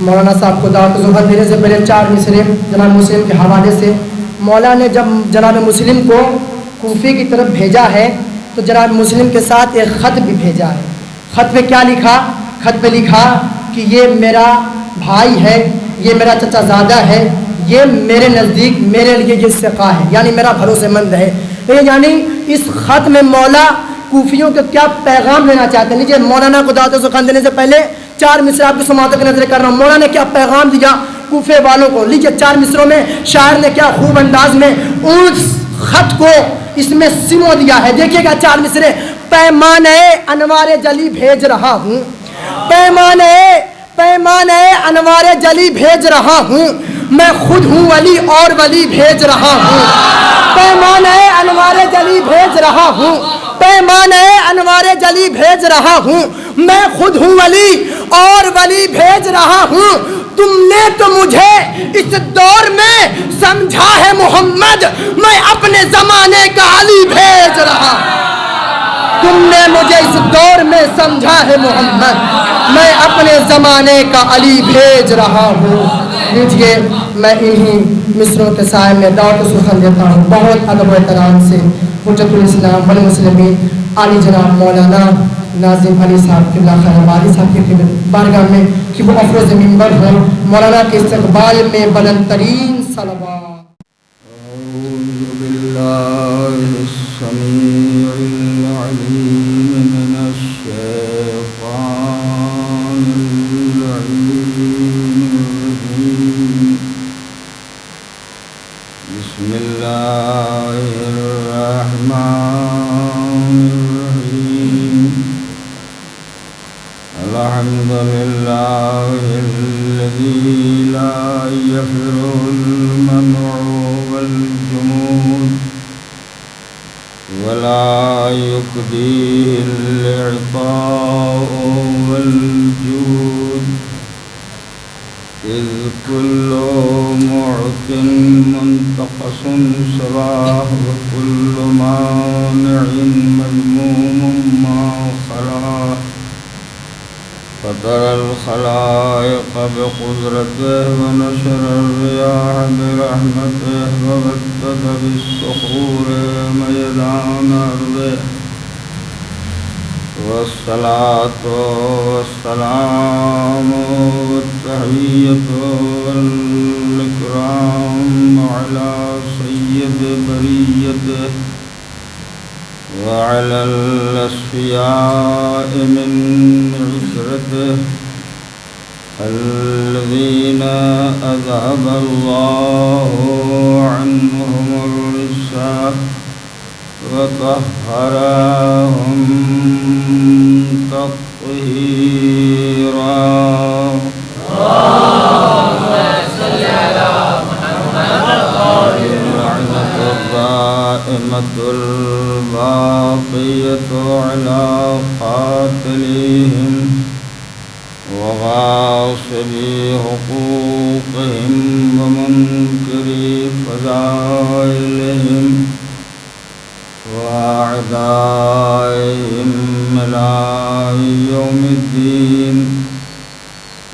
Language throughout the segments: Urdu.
مولانا صاحب کو دعوت ظہر دینے سے پہلے 4 مصرے جناب مسلم کے حوالے سے. مولا نے جب جناب مسلم کو کوفے کی طرف بھیجا ہے تو جناب مسلم کے ساتھ ایک خط بھی بھیجا ہے. خط پہ کیا لکھا؟ خط پہ لکھا کہ یہ میرا بھائی ہے, یہ میرا چچا زادہ ہے, یہ میرے نزدیک میرے لیے یہ ثقہ ہے, یعنی میرا بھروسے مند ہے. یعنی اس خط میں مولا کوفیوں کو کیا پیغام دینا چاہتے ہیں؟ لیجیے مولانا کو دعوت ظہر دینے سے پہلے 4 مصرے آپ کی سماعتوں کی نظر کر رہا ہوں. مولانا نے کیا پیغام دیا کوفے والوں کو؟ لیجیے 4 مصروں میں شاعر نے کیا خوب انداز میں اس خط کو اس میں سمو دیا ہے. دیکھیے گا 4 مصرے. پیمانے انوار جلی بھیج رہا ہوں, پیمانے انوار جلی بھیج رہا ہوں, میں خود ہوں ولی اور ولی بھیج رہا ہوں. پیمانے انوار جلی بھیج رہا ہوں, پیمانے انوار جلی بھیج رہا ہوں, میں خود ہوں ولی اور ولی بھیج رہا ہوں. تم نے تو مجھے اس دور میں سمجھا ہے محمد, میں اپنے زمانے کا علی بھیج رہا ہوں. تم نے مجھے اس دور میں سمجھا ہے محمد, میں اپنے زمانے کا علی بھیج رہا ہوں. لیجیے میں انہی مصروں کے سائے میں دعوت سخن دیتا ہوں بہت ادب و احترام سے حجت الاسلام والمسلمین علی جناب مولانا ناظم علی صاحب قبلہ خیر آبادی صاحب کی بارگاہ میں کہ وہ افروز منبر ہوں. مولانا کے استقبال میں بلند ترین صلوات. اعوذ باللہ السمیع العلیم من الشیطان الرجیم. بسم اللہ الرحمن الرحیم. الحمد للہ الذی لا یفر المنع والجمود ولا یکدی العطاء والجود اذ کل معت منتقص صلاح وکل مانع مذموم ما خلا. فطر الخلائق بقدرته ونشر الرياح برحمته وبدد بالصخور ميدان أرضه. والصلاة والسلام والتحية والإكرام على سيد بريته وعلى الأصفياء من عشرته الذين أذهب الله عنهم الرجس وطهرهم تطهيرا. اللهم صل على محمد. اللعنة الدائمة الباقية على قاتليهم وغاصبي حقوقهم ومنكري فضائلهم وأعدائهم إلى يوم الدين.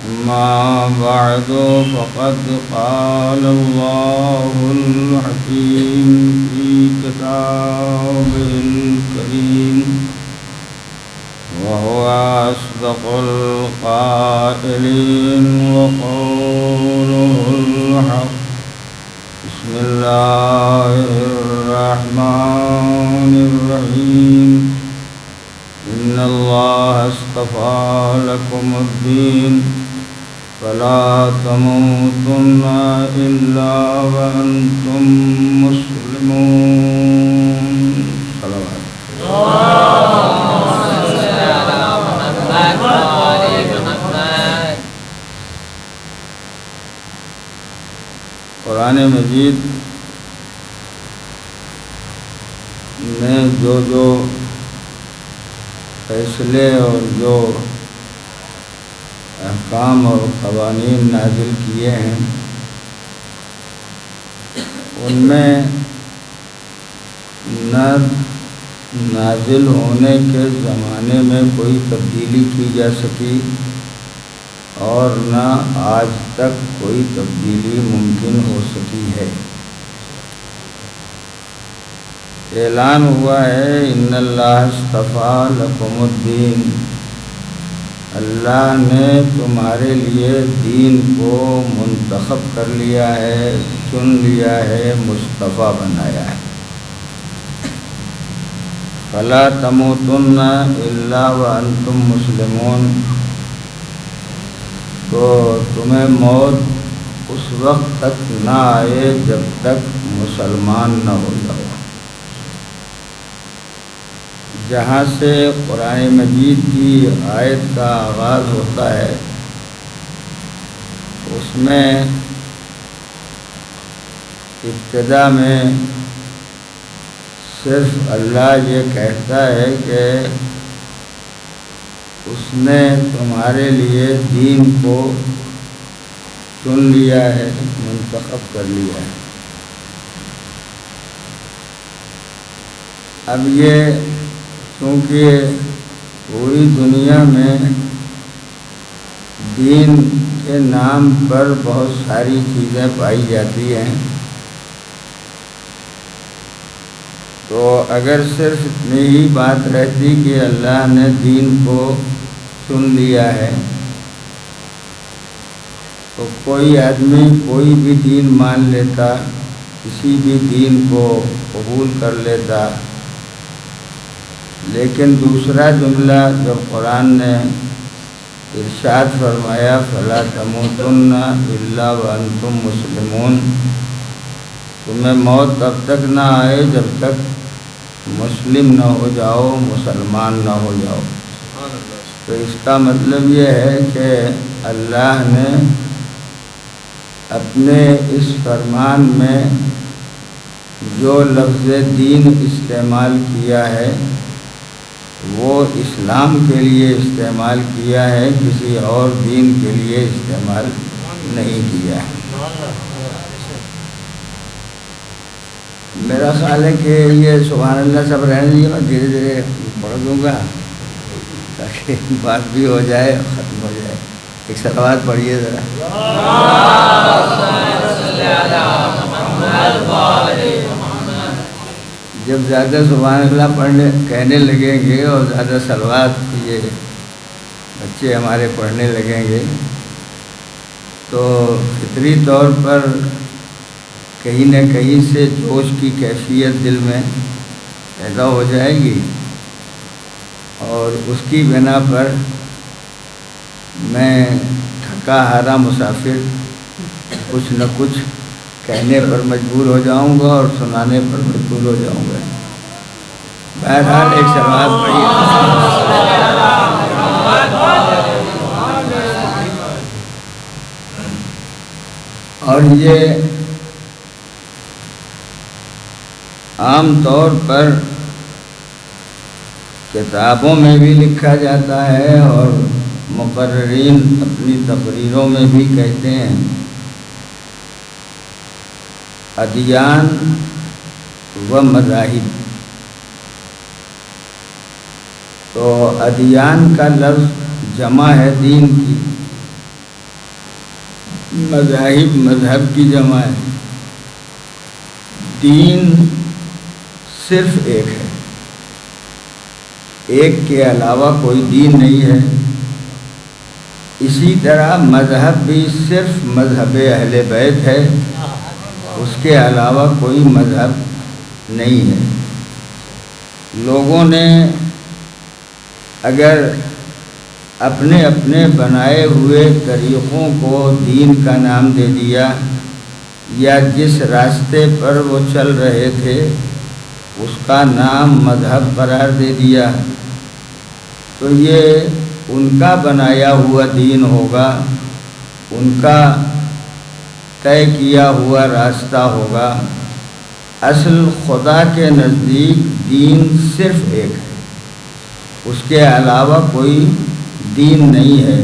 أما بعد فقد قال الله الحكيم في كتابه الكريم وهو أصدق القائلين وقوله الحق. بسم الله الرحمن الرحيم. إن الله اصطفى لكم الدين فلا تموتن إلا وأنتم مسلمون. صلوات. قرآن مجید میں جو فیصلے اور جو احکام اور قوانین نازل کیے ہیں ان میں نہ نازل ہونے کے زمانے میں کوئی تبدیلی کی جا سکی اور نہ آج تک کوئی تبدیلی ممکن ہو سکی ہے۔ اعلان ہوا ہے ان اللہ اصطفیٰ لکم الدین، اللہ نے تمہارے لیے دین کو منتخب کر لیا ہے، چن لیا ہے، مصطفیٰ بنایا ہے۔ فلا تموتن الا وانتم مسلمون، تو تمہیں موت اس وقت تک نہ آئے جب تک مسلمان نہ ہو جاؤ۔ جہاں سے قرآن مجید کی آیت کا آغاز ہوتا ہے اس میں ابتدا میں صرف اللہ یہ کہتا ہے کہ اس نے تمہارے لیے دین کو چن لیا ہے، منتخب کر لیا ہے۔ اب یہ کیونکہ پوری دنیا میں دین کے نام پر بہت ساری چیزیں پائی جاتی ہیں، تو اگر صرف اتنی ہی بات رہتی کہ اللہ نے دین کو چن لیا ہے تو کوئی آدمی کوئی بھی دین مان لیتا، کسی بھی دین کو قبول کر لیتا، لیکن دوسرا جملہ جب قرآن نے ارشاد فرمایا فلا تموتن الا وانتم مسلمون، تمہیں موت تب تک نہ آئے جب تک مسلم نہ ہو جاؤ، مسلمان نہ ہو جاؤ، تو اس کا مطلب یہ ہے کہ اللہ نے اپنے اس فرمان میں جو لفظ دین استعمال کیا ہے وہ اسلام کے لیے استعمال کیا ہے، کسی اور دین کے لیے استعمال نہیں کیا ہے۔ میرا خیال ہے کہ یہ سبحان اللہ سب رہنے دیجیے، میں دھیرے دھیرے پڑھ دوں گا تاکہ بات بھی ہو جائے، ختم ہو جائے۔ ایک صلوات پڑھیے ذرا۔ جب زیادہ سبحان اللہ کہنے لگیں گے اور زیادہ صلوات یہ بچے ہمارے پڑھنے لگیں گے تو فطری طور پر کہیں نہ کہیں سے جوش کی کیفیت دل میں پیدا ہو جائے گی، اور اس کی بنا پر میں تھکا ہارا مسافر کچھ نہ کچھ کہنے پر مجبور ہو جاؤں گا اور سنانے پر مجبور ہو جاؤں گا۔ بہرحال ایک صلوات پڑھیے۔ اور یہ عام طور پر کتابوں میں بھی لکھا جاتا ہے اور مقررین اپنی تقریروں میں بھی کہتے ہیں، ادیان و مذاہب۔ تو ادیان کا لفظ جمع ہے دین کی، مذاہب مذہب کی جمع ہے، دین صرف ایک ہے، ایک کے علاوہ کوئی دین نہیں ہے۔ اسی طرح مذہب بھی صرف مذہب اہل بیت ہے، اس کے علاوہ کوئی مذہب نہیں ہے۔ لوگوں نے اگر اپنے اپنے بنائے ہوئے طریقوں کو دین کا نام دے دیا، یا جس راستے پر وہ چل رہے تھے اس کا نام مذہب قرار دے دیا، تو یہ ان کا بنایا ہوا دین ہوگا، ان کا طے کیا ہوا راستہ ہوگا۔ اصل خدا کے نزدیک دین صرف ایک ہے، اس کے علاوہ کوئی دین نہیں ہے۔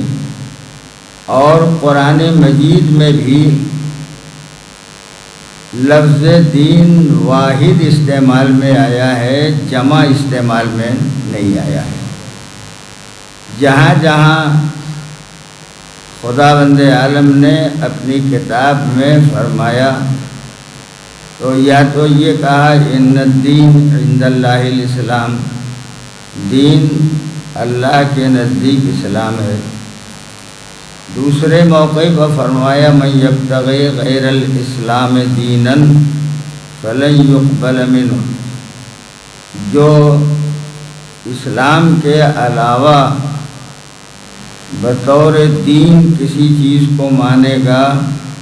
اور قرآن مجید میں بھی لفظ دین واحد استعمال میں آیا ہے، جمع استعمال میں نہیں آیا ہے۔ جہاں جہاں خداوند عالم نے اپنی کتاب میں فرمایا تو یا تو یہ کہا ان الدین عند اللہ الاسلام، دین اللہ کے نزدیک اسلام ہے۔ دوسرے موقع پر فرمایا من یبتغی غیر الاسلام دینا فلن یقبل منہ، جو اسلام کے علاوہ بطور دین کسی چیز کو مانے گا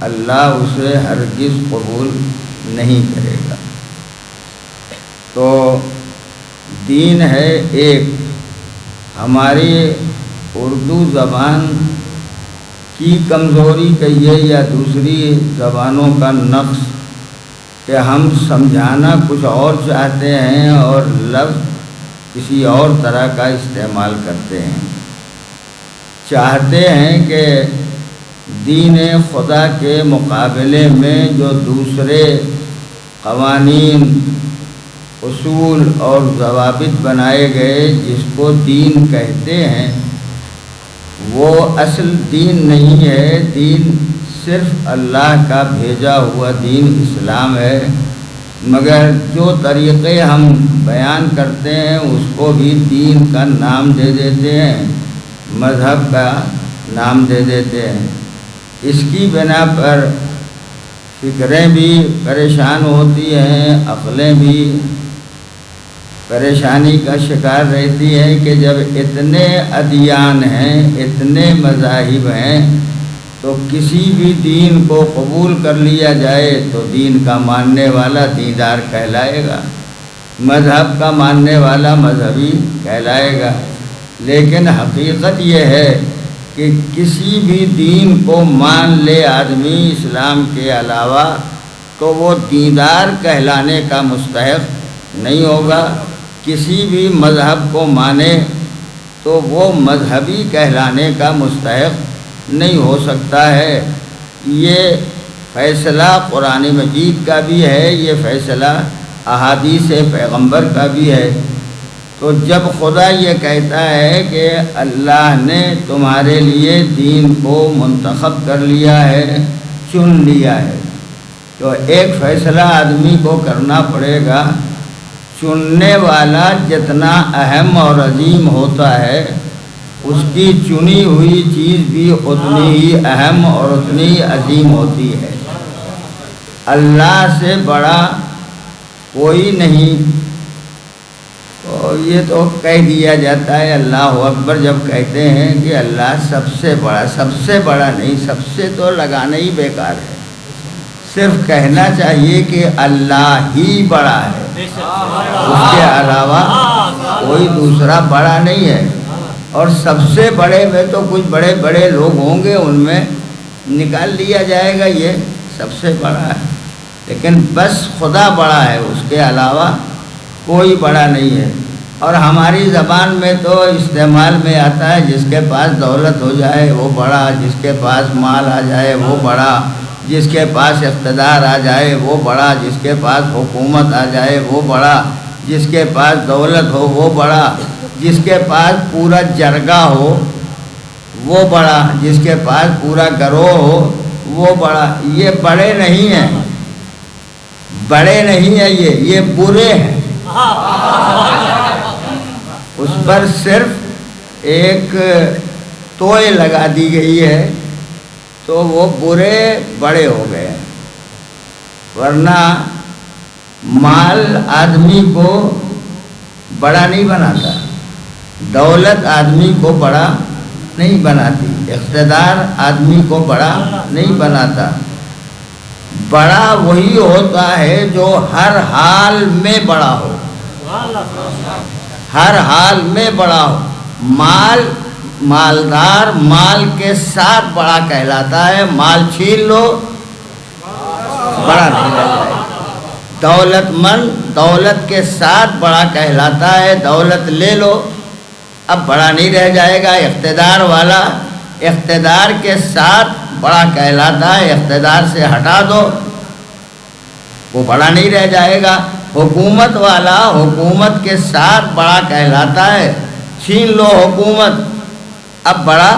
اللہ اسے ہرگز قبول نہیں کرے گا۔ تو دین ہے ایک، ہماری اردو زبان کی کمزوری کہیے یا دوسری زبانوں کا نقص کہ ہم سمجھانا کچھ اور چاہتے ہیں اور لفظ کسی اور طرح کا استعمال کرتے ہیں۔ چاہتے ہیں کہ دین خدا کے مقابلے میں جو دوسرے قوانین، اصول اور ضوابط بنائے گئے جس کو دین کہتے ہیں وہ اصل دین نہیں ہے، دین صرف اللہ کا بھیجا ہوا دین اسلام ہے، مگر جو طریقے ہم بیان کرتے ہیں اس کو بھی دین کا نام دے دیتے ہیں، مذہب کا نام دے دیتے ہیں۔ اس کی بنا پر فکریں بھی پریشان ہوتی ہیں، عقلیں بھی پریشانی کا شکار رہتی ہے کہ جب اتنے ادیان ہیں، اتنے مذاہب ہیں، تو کسی بھی دین کو قبول کر لیا جائے تو دین کا ماننے والا دیندار کہلائے گا، مذہب کا ماننے والا مذہبی کہلائے گا۔ لیکن حقیقت یہ ہے کہ کسی بھی دین کو مان لے آدمی اسلام کے علاوہ تو وہ دیندار کہلانے کا مستحق نہیں ہوگا، کسی بھی مذہب کو مانے تو وہ مذہبی کہلانے کا مستحق نہیں ہو سکتا ہے۔ یہ فیصلہ قرآن مجید کا بھی ہے، یہ فیصلہ احادیث پیغمبر کا بھی ہے۔ تو جب خدا یہ کہتا ہے کہ اللہ نے تمہارے لیے دین کو منتخب کر لیا ہے، چن لیا ہے، تو ایک فیصلہ آدمی کو کرنا پڑے گا۔ چننے والا جتنا اہم اور عظیم ہوتا ہے اس کی چنی ہوئی چیز بھی اتنی ہی اہم اور اتنی عظیم ہوتی ہے۔ اللہ سے بڑا کوئی نہیں۔ تو یہ تو کہہ دیا جاتا ہے اللہ اکبر جب کہتے ہیں کہ اللہ سب سے بڑا نہیں، سب سے تو لگانا ہی بیکار ہے، صرف کہنا چاہیے کہ اللہ ہی بڑا ہے، اس کے علاوہ کوئی دوسرا بڑا نہیں ہے۔ اور سب سے بڑے میں تو کچھ بڑے بڑے لوگ ہوں گے، ان میں نکال لیا جائے گا یہ سب سے بڑا ہے، لیکن بس خدا بڑا ہے، اس کے علاوہ کوئی بڑا نہیں ہے۔ اور ہماری زبان میں تو استعمال میں آتا ہے جس کے پاس دولت ہو جائے وہ بڑا، جس کے پاس مال آ جائے وہ بڑا، جس کے پاس اقتدار آ جائے وہ بڑا، جس کے پاس حکومت آ جائے وہ بڑا، جس کے پاس دولت ہو وہ بڑا، جس کے پاس پورا جرگہ ہو وہ بڑا، جس کے پاس پورا گروہ ہو وہ بڑا۔ یہ بڑے نہیں ہیں، بڑے نہیں ہیں، یہ برے ہیں۔ اس پر صرف ایک توئے لگا دی گئی ہے تو وہ برے بڑے ہو گئے، ورنہ مال آدمی کو بڑا نہیں بناتا، دولت آدمی کو بڑا نہیں بناتی، اقتدار آدمی کو بڑا نہیں بناتا۔ بڑا وہی ہوتا ہے جو ہر حال میں بڑا ہو، ہر حال میں بڑا ہو۔ مالدار مال کے ساتھ بڑا کہلاتا ہے، مال چھین لو بڑا نہیں رہ جائے۔ دولت مند دولت کے ساتھ بڑا کہلاتا ہے، دولت لے لو اب بڑا نہیں رہ جائے گا۔ اقتدار والا اقتدار کے ساتھ بڑا کہلاتا ہے، اقتدار سے ہٹا دو وہ بڑا نہیں رہ جائے گا۔ حکومت والا حکومت کے ساتھ بڑا کہلاتا ہے، چھین لو حکومت اب بڑا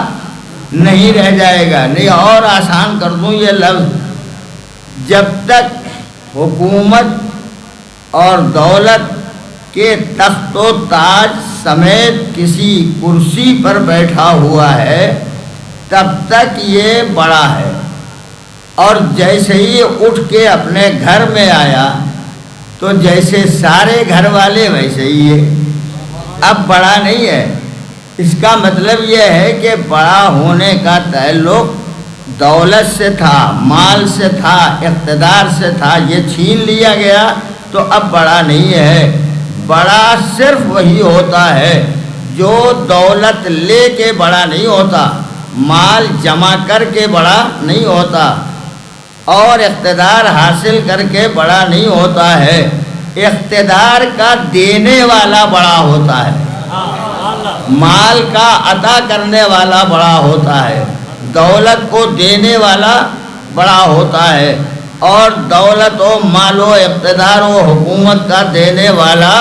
نہیں رہ جائے گا. نہیں اور آسان کر دوں یہ لفظ، جب تک حکومت اور دولت کے تخت و تاج سمیت کسی کرسی پر بیٹھا ہوا ہے تب تک یہ بڑا ہے، اور جیسے ہی اٹھ کے اپنے گھر میں آیا تو جیسے سارے گھر والے ویسے ہی ہے، اب بڑا نہیں ہے. اس کا مطلب یہ ہے کہ بڑا ہونے کا تعلق دولت سے تھا، مال سے تھا، اقتدار سے تھا. یہ چھین لیا گیا تو اب بڑا نہیں ہے. بڑا صرف وہی ہوتا ہے جو دولت لے کے بڑا نہیں ہوتا، مال جمع کر کے بڑا نہیں ہوتا، اور اقتدار حاصل کر کے بڑا نہیں ہوتا ہے. اقتدار کا دینے والا بڑا ہوتا ہے، مال کا عطا کرنے والا بڑا ہوتا ہے، دولت کو دینے والا بڑا ہوتا ہے، اور دولت و مال و اقتدار و حکومت کا دینے والا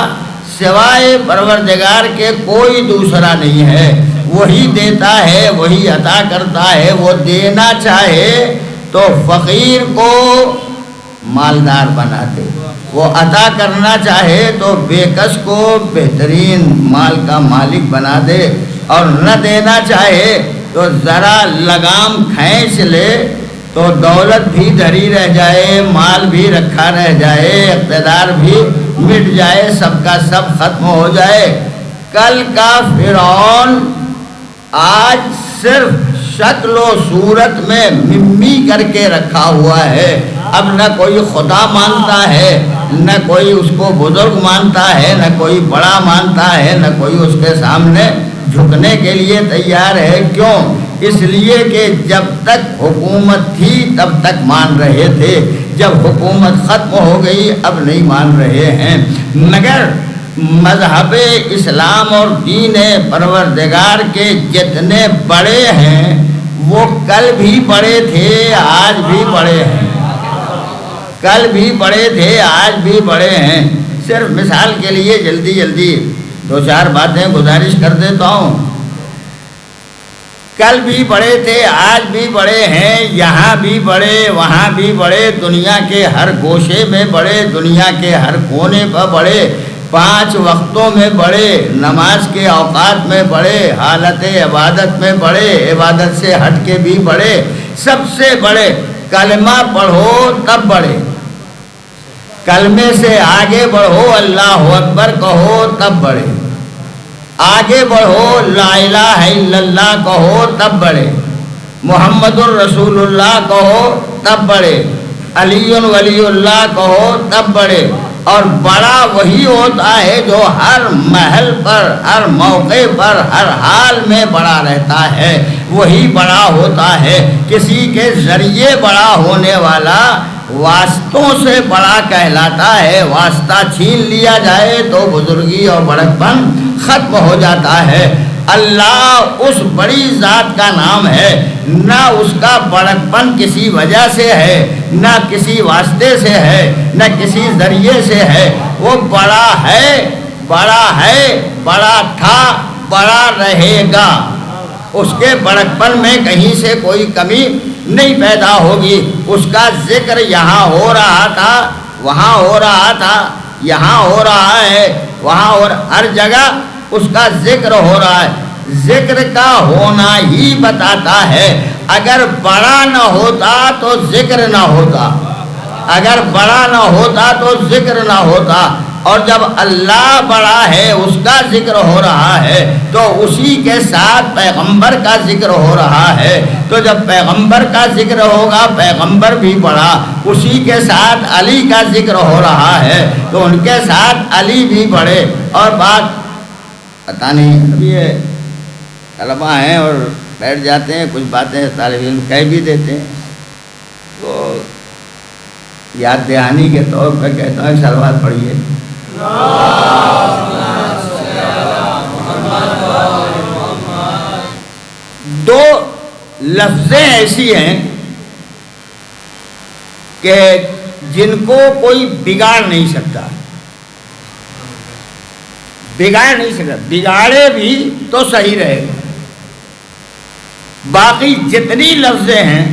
سوائے پروردگار کے کوئی دوسرا نہیں ہے. وہی دیتا ہے، وہی عطا کرتا ہے. وہ دینا چاہے تو فقیر کو مالدار بنا دے، وہ عطا کرنا چاہے تو بے کس کو بہترین مال کا مالک بنا دے، اور نہ دینا چاہے تو ذرا لگام کھینچ لے تو دولت بھی دھری رہ جائے، مال بھی رکھا رہ جائے، اقتدار بھی مٹ جائے، سب کا سب ختم ہو جائے. کل کا فرعون آج صرف شکل و صورت میں ممی کر کے رکھا ہوا ہے. اب نہ کوئی خدا مانتا ہے، نہ کوئی اس کو بزرگ مانتا ہے، نہ کوئی بڑا مانتا ہے، نہ کوئی اس کے سامنے جھکنے کے لیے تیار ہے. کیوں؟ اس لیے کہ جب تک حکومت تھی تب تک مان رہے تھے، جب حکومت ختم ہو گئی اب نہیں مان رہے ہیں. مگر مذہب اسلام اور دین پروردگار کے جتنے بڑے ہیں وہ کل بھی بڑے تھے، آج بھی بڑے ہیں. کل بھی بڑے تھے، آج بھی بڑے ہیں. صرف مثال کے لیے جلدی دو چار باتیں گزارش کر دیتا ہوں. کل بھی بڑے تھے، آج بھی بڑے ہیں. یہاں بھی بڑے، وہاں بھی بڑے، دنیا کے ہر گوشے میں بڑے، دنیا کے ہر کونے پر بڑے، 5 وقتوں میں بڑے، نماز کے اوقات میں بڑے، حالت عبادت میں بڑے، عبادت سے ہٹ کے بھی بڑے. سب سے بڑے کلمہ پڑھو تب بڑے، کلمے سے آگے بڑھو، اللہ اکبر کہو تب بڑے، آگے بڑھو، لا الہ الا اللہ کہو تب بڑے، محمد الرسول اللہ کہو تب بڑے، علی ولی اللہ کہو تب بڑے. اور بڑا وہی ہوتا ہے جو ہر محل پر، ہر موقع پر، ہر حال میں بڑا رہتا ہے، وہی بڑا ہوتا ہے. کسی کے ذریعے بڑا ہونے والا واسطوں سے بڑا کہلاتا ہے. واسطہ چھین لیا جائے تو بزرگی اور بڑکپن ختم ہو جاتا ہے. اللہ اس بڑی ذات کا نام ہے، نہ اس کا بڑکپن کسی وجہ سے ہے، نہ کسی واسطے سے ہے، نہ کسی ذریعے سے ہے. وہ بڑا ہے، بڑا ہے، بڑا تھا، بڑا رہے گا. اس کے بڑکپن میں کہیں سے کوئی کمی نہیں پیدا ہوگی. اس کا ذکر یہاں ہو رہا تھا، وہاں ہو رہا تھا، یہاں ہو رہا ہے، وہاں ہر جگہ اس کا ذکر ہو رہا ہے. ذکر کا ہونا ہی بتاتا ہے. اگر بڑا نہ ہوتا تو ذکر نہ ہوتا، اگر بڑا نہ ہوتا تو ذکر نہ ہوتا. اور جب اللہ بڑا ہے، اس کا ذکر ہو رہا ہے، تو اسی کے ساتھ پیغمبر کا ذکر ہو رہا ہے. تو جب پیغمبر کا ذکر ہوگا، پیغمبر بھی بڑا، اسی کے ساتھ علی کا ذکر ہو رہا ہے تو ان کے ساتھ علی بھی بڑے. اور بات پتہ نہیں، ابھی یہ طلباء ہیں اور بیٹھ جاتے ہیں، کچھ باتیں طالب علم کہہ بھی دیتے ہیں، تو یاد دہانی کے طور پر کہتا ہوں سلوات پڑھیے. دو لفظیں ایسی ہیں کہ جن کو کوئی بگاڑ نہیں سکتا، بگاڑ نہیں سکتا، بگاڑے بھی تو صحیح رہے گا. باقی جتنی لفظیں ہیں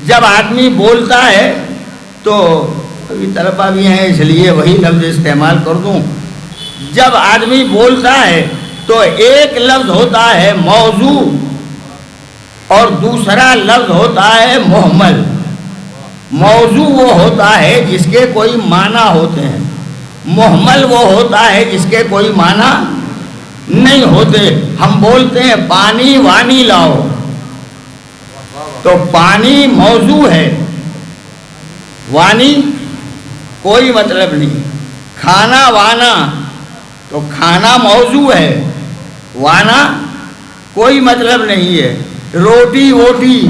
جب آدمی بولتا ہے تو ابھی طلبہ بھی ہیں اس لیے وہی لفظ استعمال کر دوں. جب آدمی بولتا ہے تو ایک لفظ ہوتا ہے موضوع اور دوسرا لفظ ہوتا ہے محمل. موضوع وہ ہوتا ہے جس کے کوئی معنی ہوتے ہیں، محمل وہ ہوتا ہے جس کے کوئی معنی نہیں ہوتے. ہم بولتے ہیں پانی وانی لاؤ تو پانی موضوع ہے، وانی کوئی مطلب نہیں. کھانا وانا تو کھانا موضوع ہے، وانا کوئی مطلب نہیں ہے. روٹی ووٹی،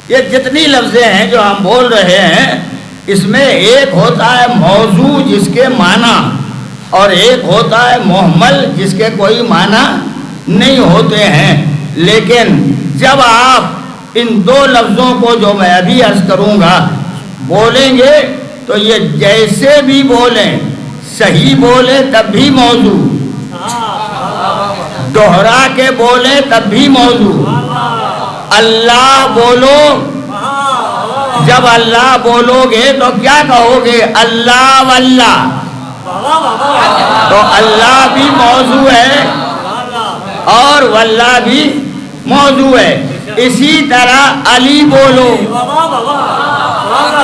یہ جتنی لفظیں ہیں جو ہم بول رہے ہیں اس میں ایک ہوتا ہے موضوع جس کے معنی اور ایک ہوتا ہے محمل جس کے کوئی معنی نہیں ہوتے ہیں. لیکن جب آپ ان دو لفظوں کو جو میں ابھی عرض کروں گا بولیں گے تو یہ جیسے بھی بولیں، صحیح بولیں تب بھی موضوع، دوہرا کے بولیں تب بھی موضوع. اللہ بولو، جب اللہ بولو گے تو کیا کہو گے؟ اللہ واللہ، تو اللہ بھی موضوع ہے اور واللہ بھی موضوع ہے. اسی طرح علی بولو،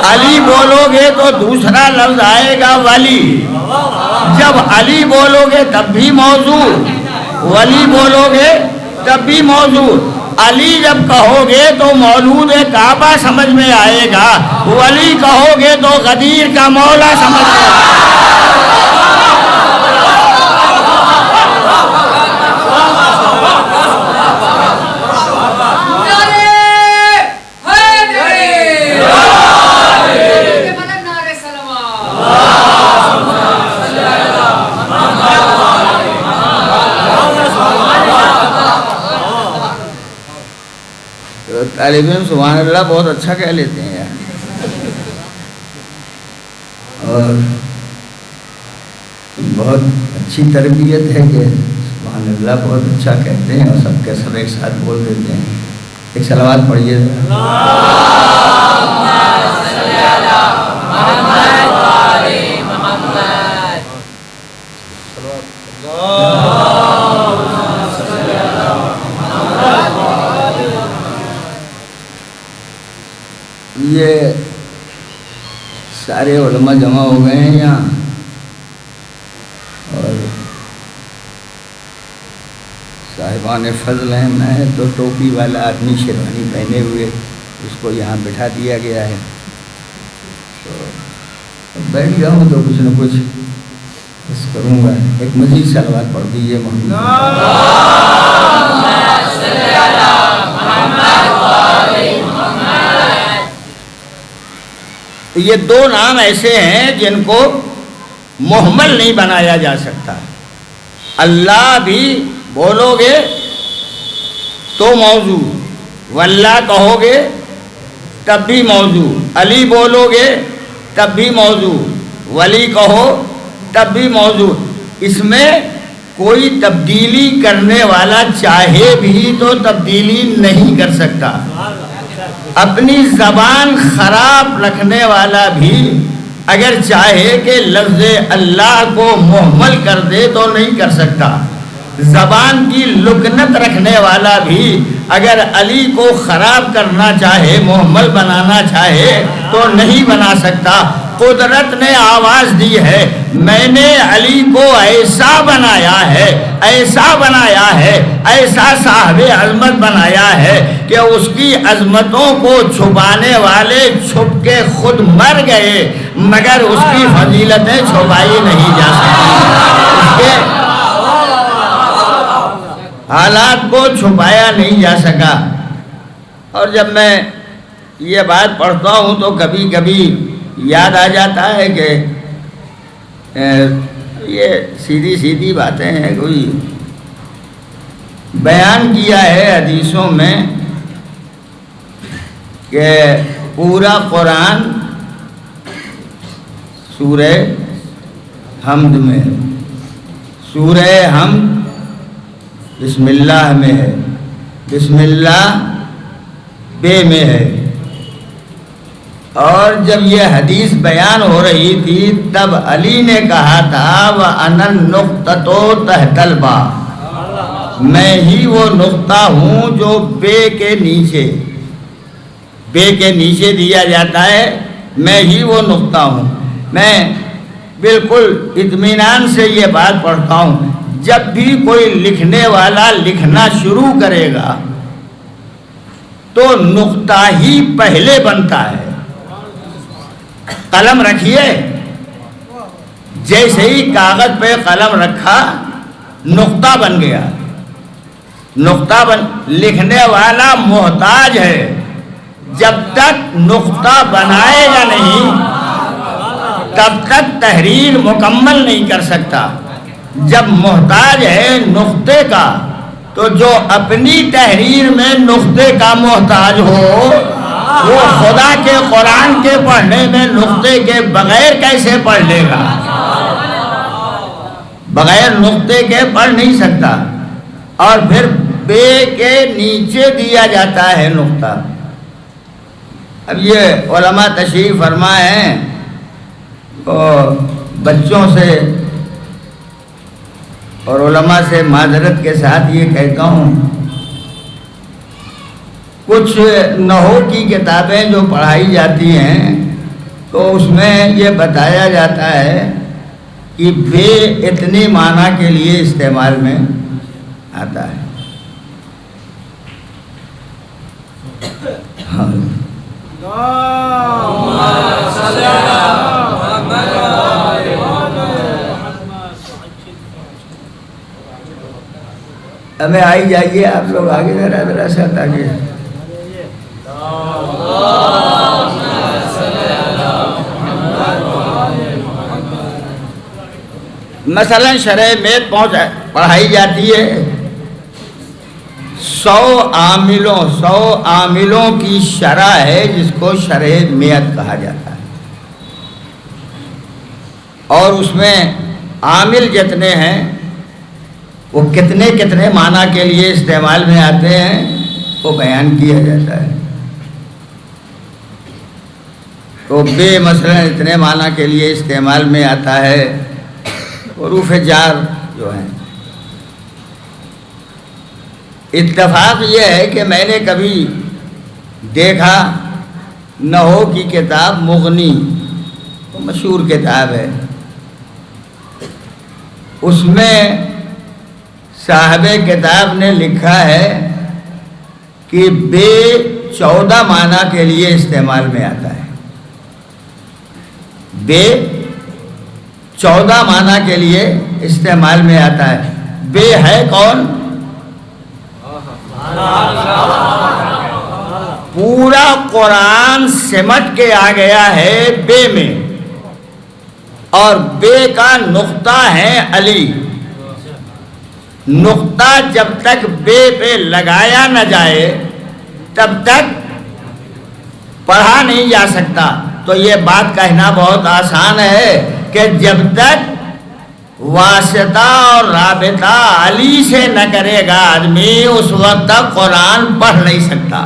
علی بولو گے تو دوسرا لفظ آئے گا ولی. جب علی بولو گے تب بھی موضوع، ولی بولو گے تب بھی موضوع. علی جب کہو گے تو مولود کعبہ سمجھ میں آئے گا، ولی کہو گے تو غدیر کا مولا سمجھ میں آئے طالب علم سبحان اللہ بہت اچھا کہہ لیتے ہیں یار، اور بہت اچھی تربیت ہے کہ سبحان اللہ بہت اچھا کہتے ہیں اور سب کے سب ایک ساتھ بول دیتے ہیں. ایک صلوات پڑھیے. یہ سارے علماء جمع ہو گئے ہیں یہاں اور صاحبان فضل ہیں. میں تو ٹوپی والا آدمی شیروانی پہنے ہوئے اس کو یہاں بٹھا دیا گیا ہے، تو بیٹھ جاؤں تو کچھ نہ کچھ بس کروں گا. ایک مزید صلوات پڑھ دیجیے یہ دو نام ایسے ہیں جن کو محمل نہیں بنایا جا سکتا. اللہ بھی بولو گے تو موضوع، واللہ کہو گے تب بھی موضوع. علی بولو گے تب بھی موضوع، ولی کہو تب بھی موضوع. اس میں کوئی تبدیلی کرنے والا چاہے بھی تو تبدیلی نہیں کر سکتا. اپنی زبان خراب رکھنے والا بھی اگر چاہے کہ لفظ اللہ کو محمل کر دے تو نہیں کر سکتا. زبان کی لکنت رکھنے والا بھی اگر علی کو خراب کرنا چاہے، محمل بنانا چاہے تو نہیں بنا سکتا. قدرت نے آواز دی ہے، میں نے علی کو ایسا بنایا ہے، ایسا بنایا ہے، ایسا صاحب عظمت بنایا ہے کہ اس کی عظمتوں کو چھپانے والے چھپ کے خود مر گئے مگر اس کی فضیلتیں چھپائی نہیں جا سکتی، اس کے حالات کو چھپایا نہیں جا سکا. اور جب میں یہ بات پڑھتا ہوں تو کبھی کبھی یاد آ جاتا ہے کہ یہ سیدھی سیدھی باتیں ہیں. کوئی بیان کیا ہے حدیثوں میں کہ پورا قرآن سورہ حمد میں، سورہ حمد بسم اللہ میں ہے، بسم اللہ بے میں ہے. اور جب یہ حدیث بیان ہو رہی تھی تب علی نے کہا تھا وَأَنَا النُّقْطَةُ تَحْتَ الْبَاءِ، میں ہی وہ نقطہ ہوں جو بے کے نیچے دیا جاتا ہے، میں ہی وہ نقطہ ہوں. میں بالکل اطمینان سے یہ بات پڑھتا ہوں، جب بھی کوئی لکھنے والا لکھنا شروع کرے گا تو نقطہ ہی پہلے بنتا ہے. قلم رکھیے، جیسے ہی کاغذ پہ قلم رکھا نقطہ بن گیا. لکھنے والا محتاج ہے، جب تک نقطہ بنائے گا نہیں تب تک تحریر مکمل نہیں کر سکتا. جب محتاج ہے نقطے کا تو جو اپنی تحریر میں نقطے کا محتاج ہو وہ خدا کے قرآن کے پڑھنے میں نقطے کے بغیر کیسے پڑھ لے گا؟ بغیر نقطے کے پڑھ نہیں سکتا. اور پھر بے کے نیچے دیا جاتا ہے نقطہ. اب یہ علماء تشریف فرما ہیں اور بچوں سے اور علماء سے معذرت کے ساتھ یہ کہتا ہوں، کچھ نحو کی کتابیں جو پڑھائی جاتی ہیں تو اس میں یہ بتایا جاتا ہے کہ بے اتنی معنی کے لیے استعمال میں آتا ہے. ہمیں آئی جائیے آپ لوگ آگے ذرا ساتھ آگے. مثلا شرح میت پڑھائی جاتی ہے 100 عاملوں کی شرح ہے جس کو شرح میت کہا جاتا ہے. اور اس میں عامل جتنے ہیں وہ کتنے معنی کے لیے استعمال میں آتے ہیں وہ بیان کیا جاتا ہے. تو بے مثلا اتنے معنی کے لیے استعمال میں آتا ہے. حروف جار جو ہیں، اتفاق یہ ہے کہ میں نے کبھی دیکھا نحو کی کتاب مغنی، مشہور کتاب ہے، اس میں صاحب کتاب نے لکھا ہے کہ بے 14 معنی کے لیے استعمال میں آتا ہے. بے 14 معنی کے لیے استعمال میں آتا ہے. بے ہے کون؟ پورا قرآن سمٹ کے آ گیا ہے بے میں، اور بے کا نقطہ ہے علی. نقطہ جب تک بے پہ لگایا نہ جائے تب تک پڑھا نہیں جا سکتا. تو یہ بات کہنا بہت آسان ہے کہ جب تک واسطہ اور رابطہ علی سے نہ کرے گا آدمی اس وقت تک قرآن پڑھ نہیں سکتا.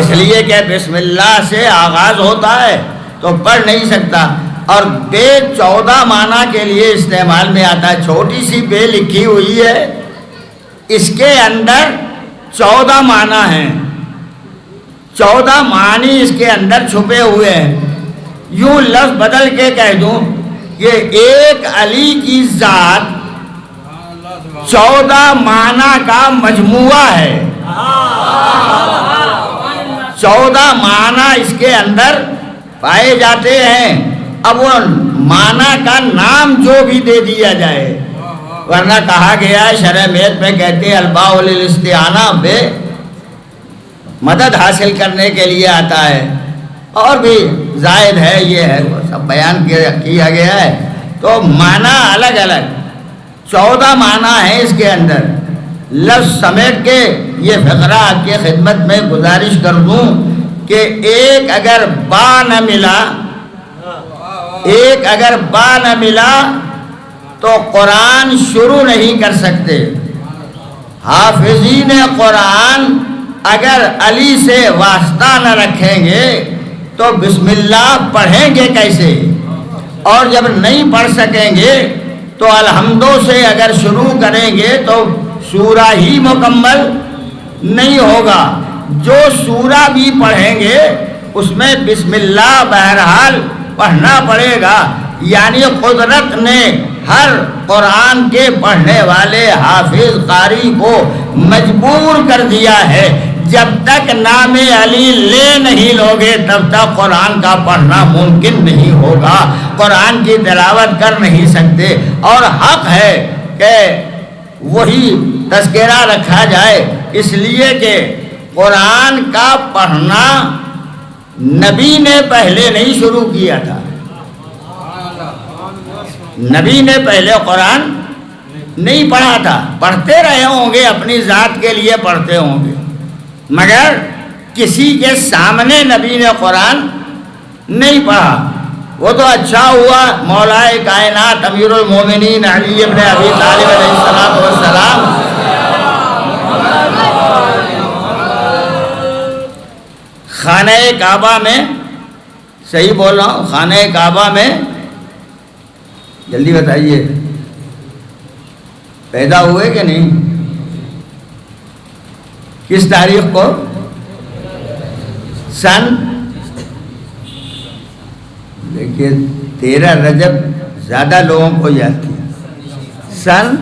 اس لیے کہ بسم اللہ سے آغاز ہوتا ہے تو پڑھ نہیں سکتا. اور بے 14 معنی کے لیے استعمال میں آتا ہے. چھوٹی سی بے لکھی ہوئی ہے، اس کے اندر 14 معنی ہیں، 14 معنی اس کے اندر چھپے ہوئے ہیں. یوں لفظ بدل کے کہہ دوں کہ ایک علی کی ذات 14 معنی کا مجموعہ ہے. 14 معنی اس کے اندر پائے جاتے ہیں. اب وہ معنی کا نام جو بھی دے دیا جائے، ورنہ کہا گیا شرح میت میں کہتے ہیں الباء للاستعانہ، بے مدد حاصل کرنے کے لیے آتا ہے. اور بھی زائد ہے، یہ ہے، وہ سب بیان کیا گیا ہے. تو معنی الگ الگ 14 معنی ہیں اس کے اندر. لفظ سمیٹ کے یہ فقرہ آپ کی خدمت میں گزارش کر دوں کہ ایک اگر با نہ ملا تو قرآن شروع نہیں کر سکتے. حافظین قرآن اگر علی سے واسطہ نہ رکھیں گے تو بسم اللہ پڑھیں گے کیسے؟ اور جب نہیں پڑھ سکیں گے تو الحمدوں سے اگر شروع کریں گے تو سورہ ہی مکمل نہیں ہوگا. جو سورہ بھی پڑھیں گے اس میں بسم اللہ بہرحال پڑھنا پڑے گا. یعنی قدرت نے ہر قرآن کے پڑھنے والے حافظ قاری کو مجبور کر دیا ہے. جب تک نام علی لے نہیں لوگے تب تک قرآن کا پڑھنا ممکن نہیں ہوگا. قرآن کی تلاوت کر نہیں سکتے. اور حق ہے کہ وہی تذکرہ رکھا جائے، اس لیے کہ قرآن کا پڑھنا نبی نے پہلے نہیں شروع کیا تھا. نبی نے پہلے قرآن نہیں پڑھا تھا. پڑھتے رہے ہوں گے، اپنی ذات کے لیے پڑھتے ہوں گے، مگر کسی کے سامنے نبی نے قرآن نہیں پڑھا. وہ تو اچھا ہوا مولا کائنات امیر المومنین علی ابن ابی طالب علیہ السلام خانہ کعبہ میں، صحیح بول رہا ہوں، خانہ کعبہ میں، جلدی بتائیے، پیدا ہوئے کہ نہیں؟ کس تاریخ کو؟ سن دیکھیے 13 رجب زیادہ لوگوں کو یاد تھی. سن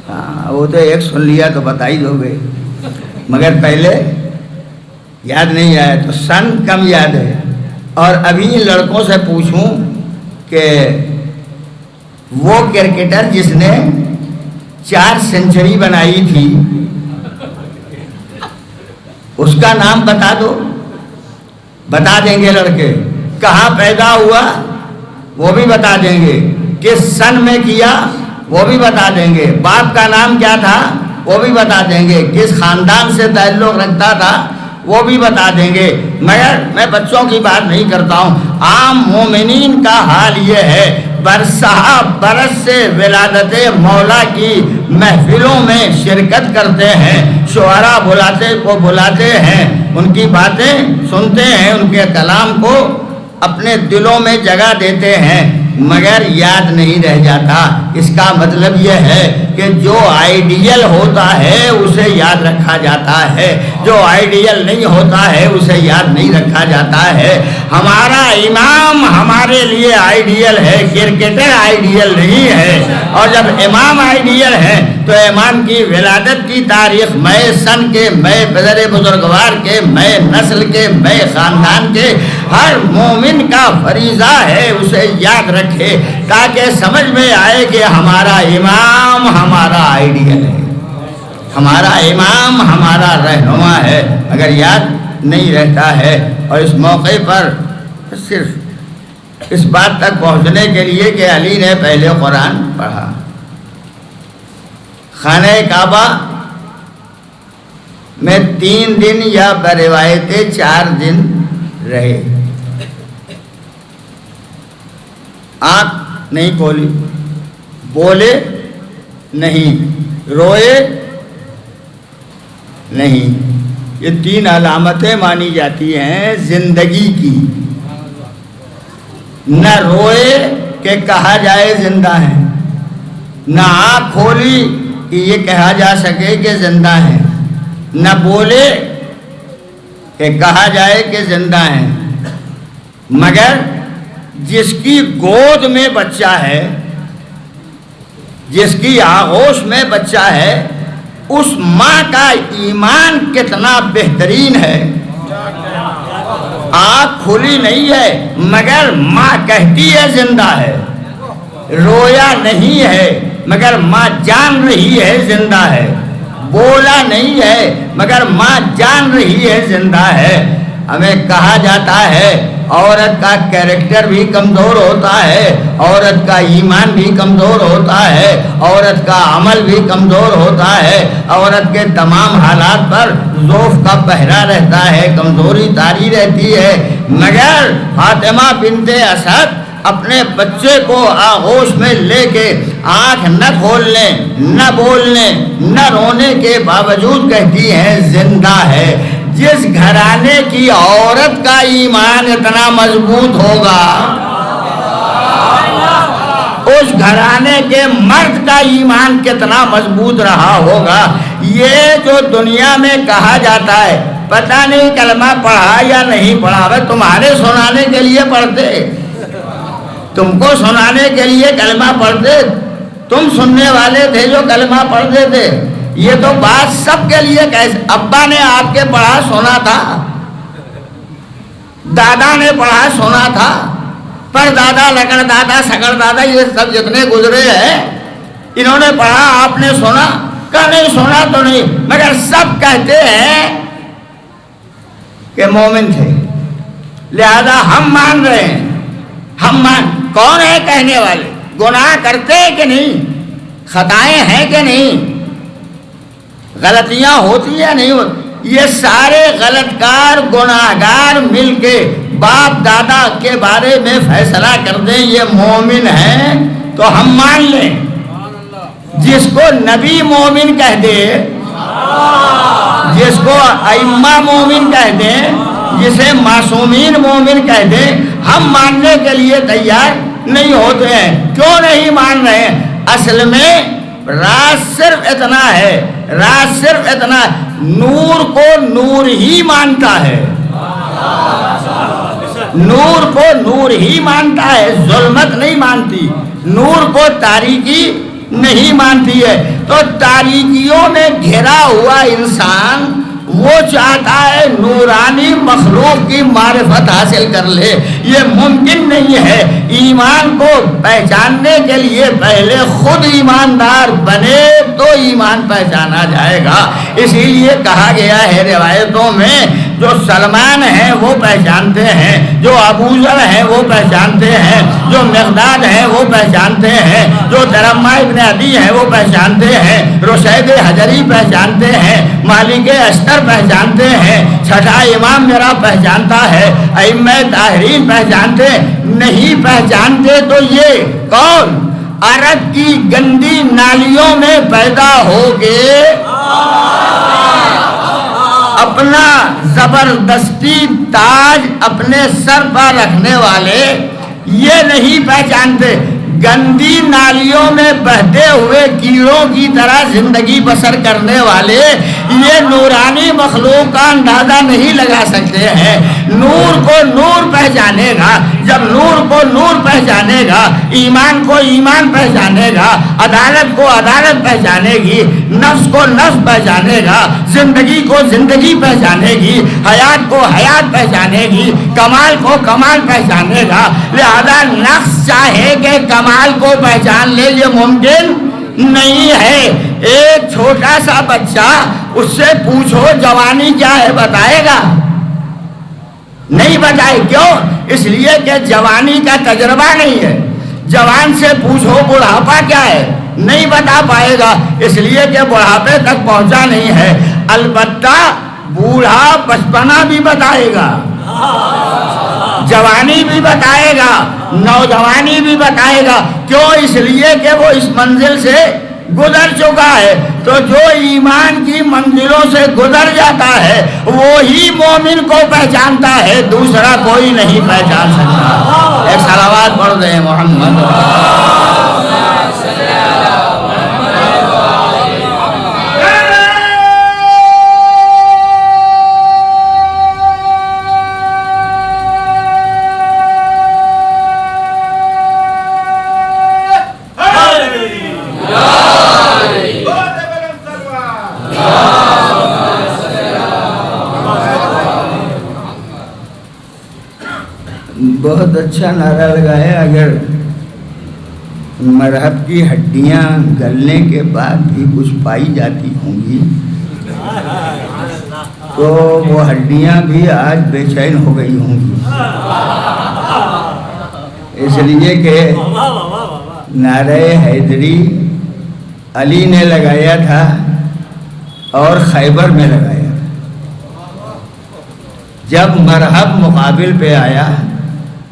ہاں وہ تو ایک سن لیا تو بتا ہی دو گے، مگر پہلے یاد نہیں آیا تو سن کم یاد ہے. اور ابھی ان لڑکوں سے پوچھوں کہ وہ کرکٹر جس نے 4 سینچری بنائی تھی اس کا نام بتا دو. بتا دیں گے لڑکے. کہاں پیدا ہوا وہ بھی بتا دیں گے. کس سن میں کیا وہ بھی بتا دیں گے. باپ کا نام کیا تھا وہ بھی بتا دیں گے. کس خاندان سے تعلق رکھتا تھا وہ بھی بتا دیں گے. مگر میں بچوں کی بات نہیں کرتا ہوں. عام مومنین کا حال یہ ہے، برسہ برس سے ولادت مولا کی محفلوں میں شرکت کرتے ہیں، شعراء بلاتے ہیں، ان کی باتیں سنتے ہیں، ان کے کلام کو اپنے دلوں میں جگہ دیتے ہیں، مگر یاد نہیں رہ جاتا. اس کا مطلب یہ ہے کہ جو آئیڈیل ہوتا ہے اسے یاد رکھا جاتا ہے، جو آئیڈیل نہیں ہوتا ہے اسے یاد نہیں رکھا جاتا ہے. ہمارا امام ہمارے لیے آئیڈیل ہے، کرکٹر آئیڈیل نہیں ہے. اور جب امام آئیڈیل ہے تو امام کی ولادت کی تاریخ میں سن کے، میں بدر بزرگوار کے، میں نسل کے، میں خاندان کے، ہر مومن کا فریضہ ہے اسے یاد رکھے تاکہ سمجھ میں آئے کہ ہمارا امام ہمارا آئیڈیل ہے، ہمارا امام ہمارا رہنما ہے. اگر یاد نہیں رہتا ہے. اور اس موقع پر صرف اس بات تک پہنچنے کے لیے کہ علی نے پہلے قرآن پڑھا. خانہ کعبہ میں 3 دن یا بروایت 4 دن رہے. آنکھ نہیں کھولی، بولے نہیں، روئے نہیں. یہ 3 علامتیں مانی جاتی ہیں زندگی کی. نہ روئے کہ کہا جائے زندہ ہے، نہ آنکھ کھولی کہ یہ کہا جا سکے کہ زندہ ہے، نہ بولے کہ کہا جائے کہ زندہ ہے. مگر جس کی گود میں بچہ ہے، جس کی آغوش میں بچہ ہے، اس ماں کا ایمان کتنا بہترین ہے. آنکھ کھلی نہیں ہے مگر ماں کہتی ہے زندہ ہے. رویا نہیں ہے مگر ماں جان رہی ہے زندہ ہے. بولا نہیں ہے مگر ماں جان رہی ہے زندہ ہے. ہمیں کہا جاتا ہے عورت کا کیریکٹر بھی کمزور ہوتا ہے، عورت کا ایمان بھی کمزور ہوتا ہے، عورت کا عمل بھی کمزور ہوتا ہے، عورت کے تمام حالات پر ضعف کا پہرا رہتا ہے، کمزوری طاری رہتی ہے. مگر فاطمہ بنت اسد اپنے بچے کو آغوش میں لے کے آنکھ نہ کھولنے نہ بولنے نہ رونے کے باوجود کہتی ہیں زندہ ہے. جس گھرانے کی عورت کا ایمان اتنا مضبوط ہوگا اس گھرانے کے مرد کا ایمان کتنا مضبوط رہا ہوگا. یہ جو دنیا میں کہا جاتا ہے پتہ نہیں کلمہ پڑھا یا نہیں پڑھا، بھائی تمہارے سنانے کے لیے پڑھتے، تم کو سنانے کے لیے کلمہ پڑھتے، تم سننے والے تھے جو کلمہ پڑھتے تھے. یہ تو بات سب کے لیے کیسے، ابا نے آپ کے پڑھا سنا تھا، دادا نے پڑھا سنا تھا، پر دادا لکڑ دادا سکڑ دادا یہ سب جتنے گزرے ہیں انہوں نے پڑھا، آپ نے سنا کہ نہیں سنا تو نہیں، مگر سب کہتے ہیں کہ مومن تھے، لہذا ہم مان رہے ہیں. ہم کون ہے کہنے والے؟ گناہ کرتے ہیں کہ نہیں، خطائیں ہیں کہ نہیں، غلطیاں ہوتی ہیں نہیں ہوتی. یہ سارے غلط کار گناہگار مل کے باپ دادا کے بارے میں فیصلہ کر دیں یہ مومن ہیں تو ہم مان لیں. جس کو نبی مومن کہہ دے، جس کو ائمہ مومن کہہ دیں، جسے معصومین مومن کہہ دیں، ہم ماننے کے لیے تیار نہیں ہوتے ہیں. کیوں نہیں مان رہے ہیں؟ اصل میں راز صرف اتنا ہے، راز صرف اتنا، نور کو نور ہی مانتا ہے، نور کو نور ہی مانتا ہے، ظلمت نہیں مانتی، نور کو تاریکی نہیں مانتی ہے. تو تاریکیوں میں گھرا ہوا انسان وہ چاہتا ہے نورانی مخلوق کی معرفت حاصل کر لے. یہ ممکن نہیں ہے. ایمان کو پہچاننے کے لیے پہلے خود ایماندار بنے تو ایمان پہچانا جائے گا. اسی لیے کہا گیا ہے روایتوں میں، جو سلمان ہیں وہ پہچانتے ہیں، جو ابو ذر ہیں وہ پہچانتے ہیں، جو مقداد ہیں وہ پہچانتے ہیں، جو درمہ ابن عدی ہیں وہ پہچانتے ہیں، رشید حجری پہچانتے ہیں، مالک اشتر پہچانتے ہیں، چھٹا امام میرا پہچانتا ہے، ائمہ طاہرین پہچانتے. نہیں پہچانتے تو یہ کون عرب کی گندی نالیوں میں پیدا ہو گئے اپنا زبردستی تاج اپنے سر پر رکھنے والے یہ نہیں پہچانتے. گندی نالیوں میں بہتے ہوئے کیڑوں کی طرح زندگی بسر کرنے والے یہ نورانی مخلوق کا اندازہ نہیں لگا سکتے ہیں. نور کو نور پہچانے گا، جب نور کو نور پہچانے گا، ایمان کو ایمان پہچانے گا، عدالت کو عدالت پہچانے گی، نفس کو نفس پہچانے گا، زندگی کو زندگی پہچانے گی، حیات کو حیات پہچانے گی، کمال کو کمال پہچانے گا. لہذا نفس چاہے کہ کمال کو پہچان لے یہ ممکن نہیں ہے. ایک چھوٹا سا بچہ اس سے پوچھو جوانی کیا ہے بتائے گا؟ نہیں بتائے. کیوں؟ اس لیے کہ جوانی کا تجربہ نہیں ہے. جوان سے پوچھو بڑھاپا کیا ہے، نہیں بتا پائے گا، اس لیے کہ بڑھاپے تک پہنچا نہیں ہے. البتہ بوڑھا بچپنا بھی بتائے گا، جوانی بھی بتائے گا، نوجوانی بھی بتائے گا. کیوں؟ اس لیے کہ وہ اس منزل سے گزر چکا ہے. تو جو ایمان کی منزلوں سے گزر جاتا ہے وہی مومن کو پہچانتا ہے، دوسرا کوئی نہیں پہچان سکتا. ایک صلوات پڑھ دیں محمد. بہت اچھا نعرہ لگایا. اگر مرہب کی ہڈیاں گلنے کے بعد بھی کچھ پائی جاتی ہوں گی تو وہ ہڈیاں بھی آج بے چین ہو گئی ہوں گی، اس لیے کہ نعرہ حیدری علی نے لگایا تھا اور خیبر میں لگایا تھا. جب مرہب مقابل پہ آیا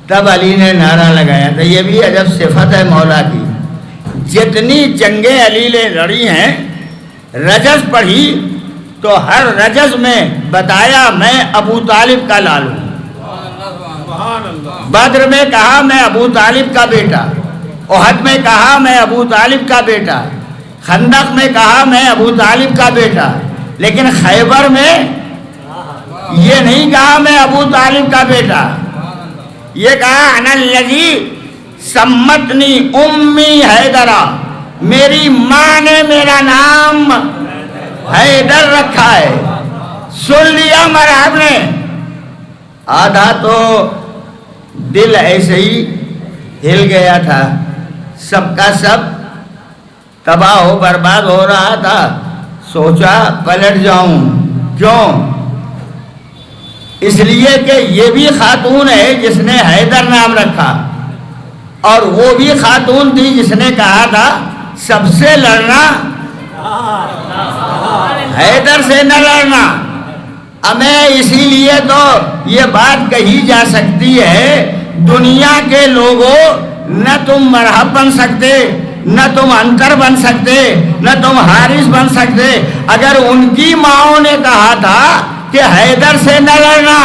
تب علی نے نعرہ لگایا تھا. یہ بھی عجب صفت ہے مولا کی. جتنی جنگیں علی نے لڑی ہیں رجز پڑھی تو ہر رجز میں بتایا میں ابو طالب کا لال ہوں. بدر میں کہا میں ابو طالب کا بیٹا, احد میں کہا میں ابو طالب کا بیٹا, خندق میں کہا میں ابو طالب کا بیٹا, لیکن خیبر میں یہ نہیں کہا میں ابو طالب کا بیٹا. یہ کہا انا الذی سمتنی امی حیدرہ, میری ماں نے میرا نام حیدر رکھا ہے. سن لیا مرحب نے. آدھا تو دل ایسے ہی ہل گیا تھا, سب کا سب تباہ ہو برباد ہو رہا تھا. سوچا پلٹ جاؤں. کیوں؟ اس لیے کہ یہ بھی خاتون ہے جس نے حیدر نام رکھا, اور وہ بھی خاتون تھی جس نے کہا تھا سب سے لڑنا حیدر سے نہ لڑنا. ہمیں اسی لیے تو یہ بات کہی جا سکتی ہے دنیا کے لوگوں, نہ تم مرحب بن سکتے, نہ تم انتر بن سکتے, نہ تم حارث بن سکتے. اگر ان کی ماؤں نے کہا تھا کہ حیدر سے نہ لڑنا,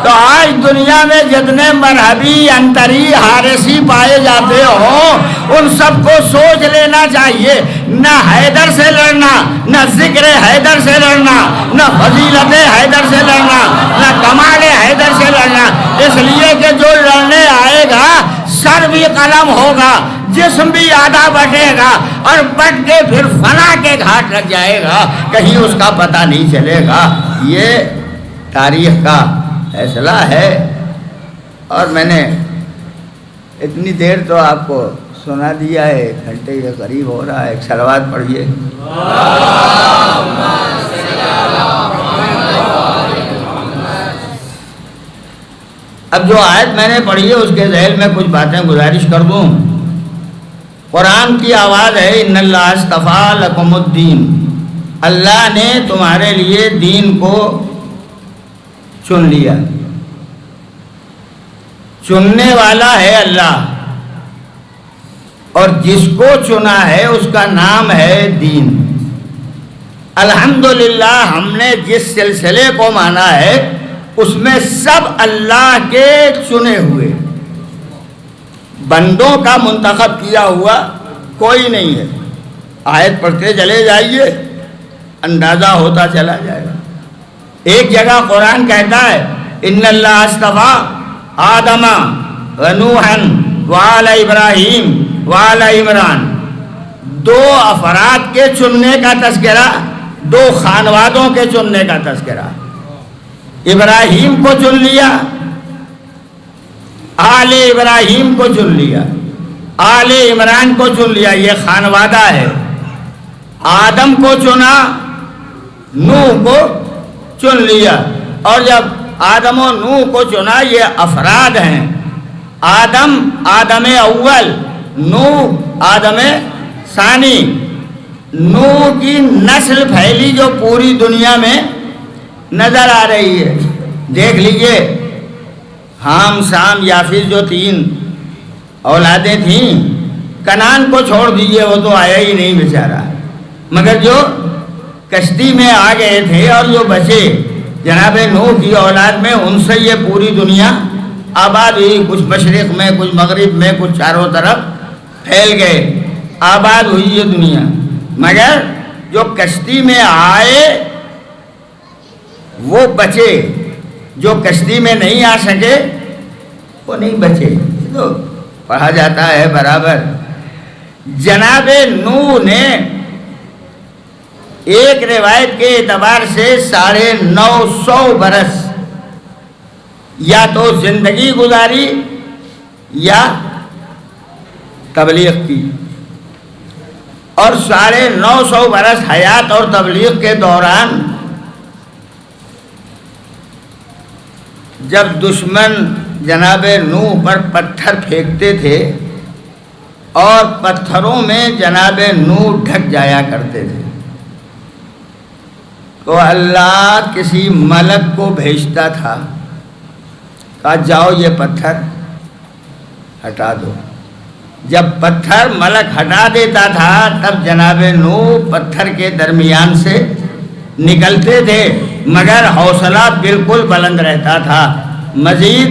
تو آج دنیا میں جتنے مرحبی انتری حارثی پائے جاتے ہوں ان سب کو سوچ لینا چاہیے نہ حیدر سے لڑنا, نہ ذکر حیدر سے لڑنا, نہ فضیلت حیدر سے لڑنا, نہ کمال حیدر سے لڑنا. اس لیے کہ جو لڑنے آئے گا سر بھی قلم ہوگا, جسم بھی آدھا بٹے گا, اور بٹ کے پھر فنا کے گھاٹ لگ جائے گا, کہیں اس کا پتہ نہیں چلے گا. یہ تاریخ کا فیصلہ ہے. اور میں نے اتنی دیر تو آپ کو سنا دیا ہے, 1 گھنٹے کے قریب ہو رہا ہے. ایک صلوات پڑھیے. اب جو آیت میں نے پڑھی ہے اس کے ذیل میں کچھ باتیں گزارش کر دوں. قرآن کی آواز ہے ان اللہ اصطفیٰ لکم الدین, اللہ نے تمہارے لیے دین کو چن لیا. چننے والا ہے اللہ, اور جس کو چنا ہے اس کا نام ہے دین. الحمدللہ ہم نے جس سلسلے کو مانا ہے اس میں سب اللہ کے چنے ہوئے بندوں کا منتخب کیا ہوا کوئی نہیں ہے. آیت پڑھتے چلے جائیے اندازہ ہوتا چلا جائے گا. ایک جگہ قرآن کہتا ہے ان اللہ اصطفیٰ آدم و نوحً وآل ابراہیم وآل عمران. 2 افراد کے چننے کا تذکرہ, 2 خانوادوں کے چننے کا تذکرہ. ابراہیم کو چن لیا, آل ابراہیم کو چن لیا, آل عمران کو چن لیا, یہ خانوادہ ہے. آدم کو چنا, نوح کو چن لیا. اور جب آدم و نوح کو چنا یہ افراد ہیں. آدم اول, نوح آدم ثانی. نوح کی نسل پھیلی جو پوری دنیا میں نظر آ رہی ہے. دیکھ لیجئے حام سام یافیس جو 3 اولادیں تھیں, کنعان کو چھوڑ دیجئے وہ تو آیا ہی نہیں بیچارہ, مگر جو کشتی میں آ گئے تھے اور جو بچے جناب نوح کی اولاد میں, ان سے یہ پوری دنیا آباد ہوئی. کچھ مشرق میں, کچھ مغرب میں, کچھ چاروں طرف پھیل گئے, آباد ہوئی یہ دنیا. مگر جو کشتی میں آئے وہ بچے, جو کشتی میں نہیں آ سکے وہ نہیں بچے. تو پڑھا جاتا ہے برابر. جناب نوح نے ایک روایت کے اعتبار سے 950 برس یا تو زندگی گزاری یا تبلیغ کی, اور 950 برس حیات اور تبلیغ کے دوران جب دشمن جناب نوح پر پتھر پھینکتے تھے اور پتھروں میں جناب نوح ڈھک جایا کرتے تھے, تو اللہ کسی ملک کو بھیجتا تھا کہا جاؤ یہ پتھر ہٹا دو. جب پتھر ملک ہٹا دیتا تھا تب جناب نوح پتھر کے درمیان سے نکلتے تھے، مگر حوصلہ بالکل بلند رہتا تھا. مزید